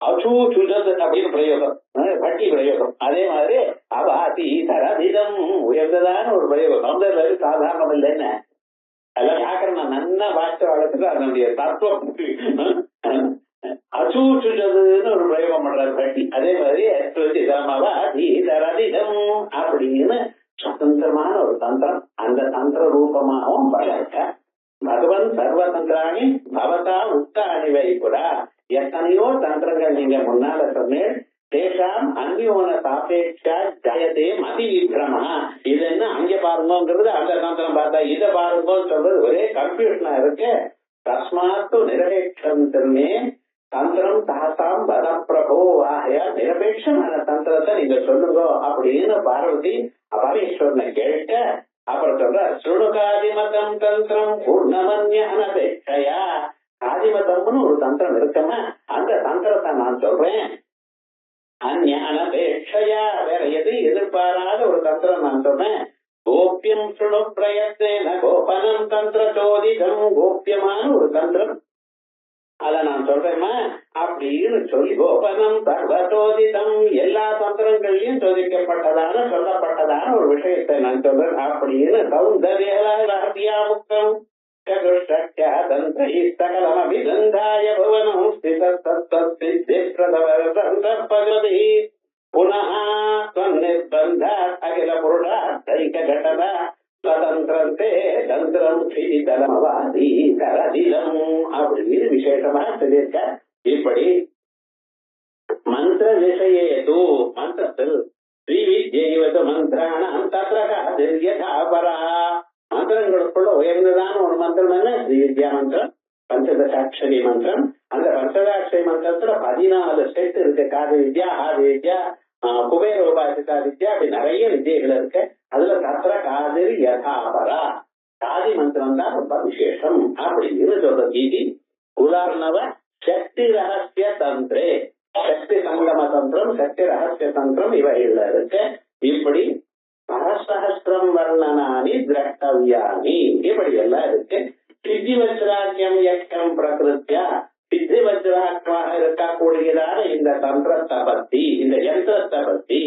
Speaker 2: அசூசுஜது அப்படின்னு பிரயோகம், பட்டி பிரயோகம். அதே மாதிரி அவாதீதரதிதம் உயர்ந்ததான ஒரு பிரயோகம். சௌந்தர்யம் சாதாரணம் இல்லைன்னு அதெல்லாம் வியாக்கரணம் நன்னா வாட்ச வளர்த்துட்டு அதனுடைய தத்துவம் அசூசுஜதுன்னு ஒரு பிரயோகம் பண்றாரு பட்டி. அதே மாதிரி அவாதீதரதிதம் அப்படின்னு சுதந்திரமான ஒரு தந்திரம். அந்த தந்திர ரூபமாகவும் வளர்க்க பகவன் சர்வதந்திராணி பவதா உக்தாணி வைப்புரா. எத்தனையோ தந்திரங்கள் நீங்க முன்னால சொன்னேன். தேசாம் அந்யோன சாபேட்சா ஜயதே மதி விக்ரமா. இது என்ன அங்க பாருங்கிறது, அந்த தந்திரம் பார்த்தா இதை பாருங்கன்னு சொல்றது ஒரே கன்ஃபியூஷனா இருக்கு. தஸ்மாத்து நிரபேட்சம் சொன்னே தந்திரம் தாசாம் பல பிரபோ. ஆகையா நிரபேட்சமான தந்திரத்தை நீங்க சொல்லுங்க அப்படின்னு பார்வதி பரமேஸ்வரனை கேட்க, அப்புறம் சொல்ற சுணுகாதிமதம் தந்திரம் பூர்ணமன்ய அனபேட்சையா. ஆதிமதம்னு ஒரு தந்திரம் இருக்குன்னா அந்த தந்திரத்தை நான் சொல்றேன். அந்யானபேட்சையா வேற எதையும் எதிர்பாராத ஒரு தந்திரம் நான் சொன்னேன். கோப்பியம் சுணு பிரயத்தேன கோபனம் தந்திர சோதிதம். கோப்பியமான ஒரு தந்திரம் அத நான் சொல்றேன்னா அப்படின்னு சொல்லி, கோபனம் சர்வசோதிதம் எல்லா தந்திரங்களையும் சோதிக்கப்பட்டதான சொல்லப்பட்டதான ஒரு விஷயத்தை நான் சொல்றேன் அப்படின்னு சௌந்தர்யாமுக்தம் சகலமபிதந்தாய புவனம் ஸ்திதத்வசித்திப்ரதவரதந்தர்பகதி புனः ஸ்வநிர்பந்தாத் அகில புருஷார்த்தைக கடதா ஸ்வதந்திரந்தே தந்திரம் ஸ்ரீதலமவாதி தரதிலம் அப்படின்னு விசேஷமா சொல்லியிருக்க. இப்படி மந்திர விஷயேது மந்திரத்தில் ஸ்ரீவித்யைவது மந்திராணம் தத்ரகாதிர்யதாபரா. மந்திரங்களுக்குள்ள உயர்ந்ததான ஒரு மந்திரம் என்ன? ஸ்ரீவித்யா மந்திரம், பஞ்சதசாட்சரி மந்திரம். அந்த பஞ்சதாட்சரி மந்திரத்துல 14 செட் இருக்கு. காதி வித்யா, ஆதி வித்யா, குபேர உபாசிதா வித்யா, அப்படி நிறைய வித்யைகள் இருக்கு. அதுல தத்ர காதிர் யதாபரா காதி மந்திரம் தான் ரொம்ப விசேஷம் அப்படின்னு சொல்ற கீதி. உதாரணவ சக்தி ரகசிய தந்திரே, சக்தி சங்கம தந்திரம், சக்தி ரகசிய தந்திரம் இவைகள்ல இருக்கு. இப்படி பரசஹஸ்திரம் வர்ணனானி திரஷ்டவியானி இப்படி எல்லாம் இருக்கு. சித்தி வஜ்ராக்கியம் யக்கம் பிரகிருத்தியா, சித்தி வஜ்ராக்கமாக இருக்கக்கூடியதான இந்த தந்திரத்தை பத்தி, இந்த யந்திரத்தை பத்தி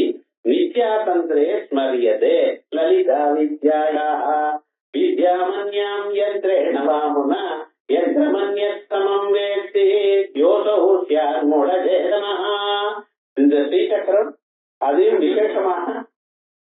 Speaker 2: வித்யா தந்திரே ஸ்மரியதே லலிதா வித்யாயா வித்யாமன்யாம் யந்திரேண வாமுனா யந்திரமன்யஸ்தமம் வேத்தி யோசௌ ஸ்யாத் மூடஜேதனஹ. இந்த ஸ்ரீசக்கரம் அதையும் விசேஷமாக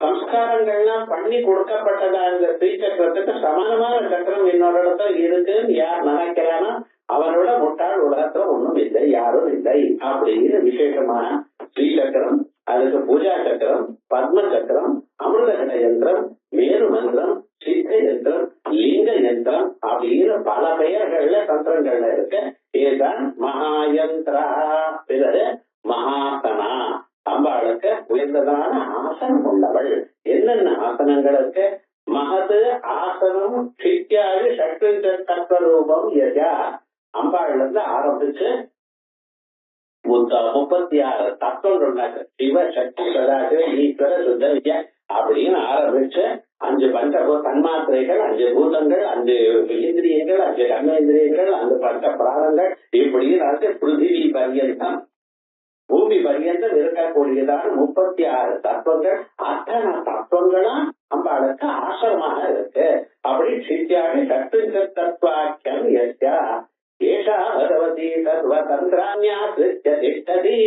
Speaker 2: சம்ஸ்காரங்கள்லாம் பண்ணி கொடுக்கப்பட்டதா இந்த ஸ்ரீசக்கரத்துக்கு சமானமான சக்கரம் இன்னொரு இடத்துல இருக்குன்னு யார் நினைக்கிறானோ அவனோட முட்டாள் உலகத்துல ஒண்ணும் இல்லை, யாரும் இல்லை அப்படின்னு விசேஷமான ஸ்ரீசக்கரம். அதுக்கு பூஜா சக்கரம், பத்ம சக்கரம், அமிர்தகட யந்திரம், மேரு மந்திரம், சித்த யந்திரம், லிங்க யந்திரம் அப்படின்னு பல பெயர்கள்ல தந்திரங்கள்ல இருக்கு. இதுதான் மகாயந்திரா. பிறகு மகாசனா, அம்பாளுக்கு உயர்ந்ததான ஆசனம் உள்ளவள். என்னென்ன ஆசனங்களுக்கு? மகது ஆசனம் சித்தியாதி சக்தி தத்துவரூபம் யஜா. அம்பாள் ஆரம்பிச்சு 36 தத்துவம் சிவ சக்தி சதாசிவ ஈஸ்வர சுத்த வித்யா அப்படின்னு ஆரம்பிச்சு 5 பஞ்ச தன்மாத்திரைகள், 5 பூதங்கள், 5 இந்திரியங்கள், 5 கர்மேந்திரியங்கள், 5 பஞ்ச பிராணங்கள் இப்படின்னு பிருத்திவி பர்யந்தம் பூமி பர்யந்தம் இருக்கக்கூடியதான 36 தத்துவங்கள். அத்தனை தத்துவங்களும் அம்பாளுக்கு ஆசிரமாக இருக்கு. அப்படி சித்தியாகி சக்தி தத்துவாக்கியம் யஸ்யா ஏஷா பகவதி சர்வதந்திராண்யா சிருஷ்ய திஷ்டதி.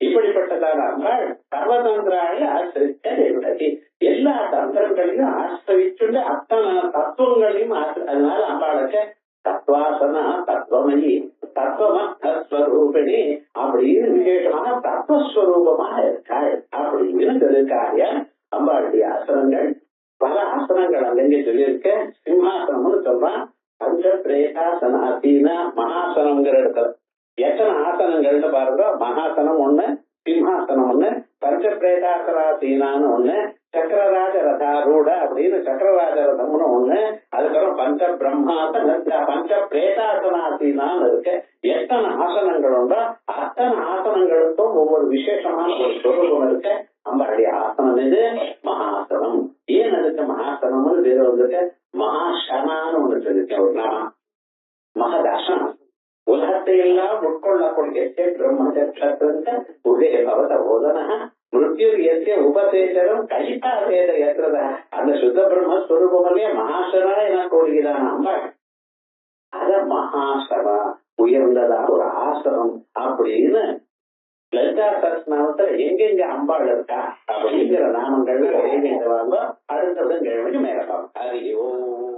Speaker 2: இப்படிப்பட்டதான அம்பாள் சர்வதந்திராணி ஆசிரித்த திஷ்டதி. எல்லா தந்திரங்களையும் ஆசிரிச்சுண்டு அத்தனை தத்துவங்களையும் அதனால அம்பாளுக்கு தத்வாசனா தத்துவமயி தத்துவமஸ்வரூபிணி அப்படின்னு விசேஷமான தத்துவஸ்வரூபமாக இருக்காள் அப்படின்னு சொல்லியிருக்காங்க. அம்பாளுடைய ஆசனங்கள் பல ஆசனங்கள் அங்கங்க சொல்லியிருக்க. சிம்ஹாசனம்னு சொல்றான். பஞ்ச பிரேதாசனாசீனா மகாசனம்ங்கிற இடத்துல எத்தனை ஆசனங்கள்னு பாருங்க. மகாசனம் ஒண்ணு, சிம்ஹாசனம் ஒண்ணு, பஞ்ச பிரேதாசனாசீனான்னு ஒண்ணு, சக்கரராஜ ரதாரூட அப்படின்னு சக்கரராஜ ரதம்னு ஒண்ணு, அதுக்கப்புறம் பஞ்ச பிரம்மாசன பஞ்ச பிரேதாசனாசீனான்னு இருக்கு. எத்தனை ஆசனங்கள் உண்டோ அத்தனை ஆசனங்களுக்கும் ஒவ்வொரு விசேஷமான ஒரு சொரூபம் இருக்கு. அம்பாளுடைய ஆசனம் இது மகாசனம். ஏன் அதுக்கு மகாசனம்னு பேர் வந்துருக்கு? மகாசனான்னு ஒண்ணு சொல்லிருக்கேன் ஒரு நாமா. மகதாசனம் உலகத்தை எல்லாம் உட்கொள்ளக்கூடிய பிரம்மச்சத்திரத்தை உதய பவத போதன மிருத்யுர்யஸ்ய உபதேசம் கலிதா வேத ஏற்றத. அந்த சுத்த பிரம்மஸ்வரூபமே மகாசனா எனக்கூடியதான அம்பாள். அத மகாசனா உயர்ந்ததா ஒரு ஆசனம் அப்படின்னு லலிதா சஹஸ்ரநாமத்துல எங்கெங்க அம்பாள் இருக்கா அப்படிங்கிற நாமங்கள் வாங்க. அடுத்தது கிழமைக்கு மேல ஹரி ஓம்.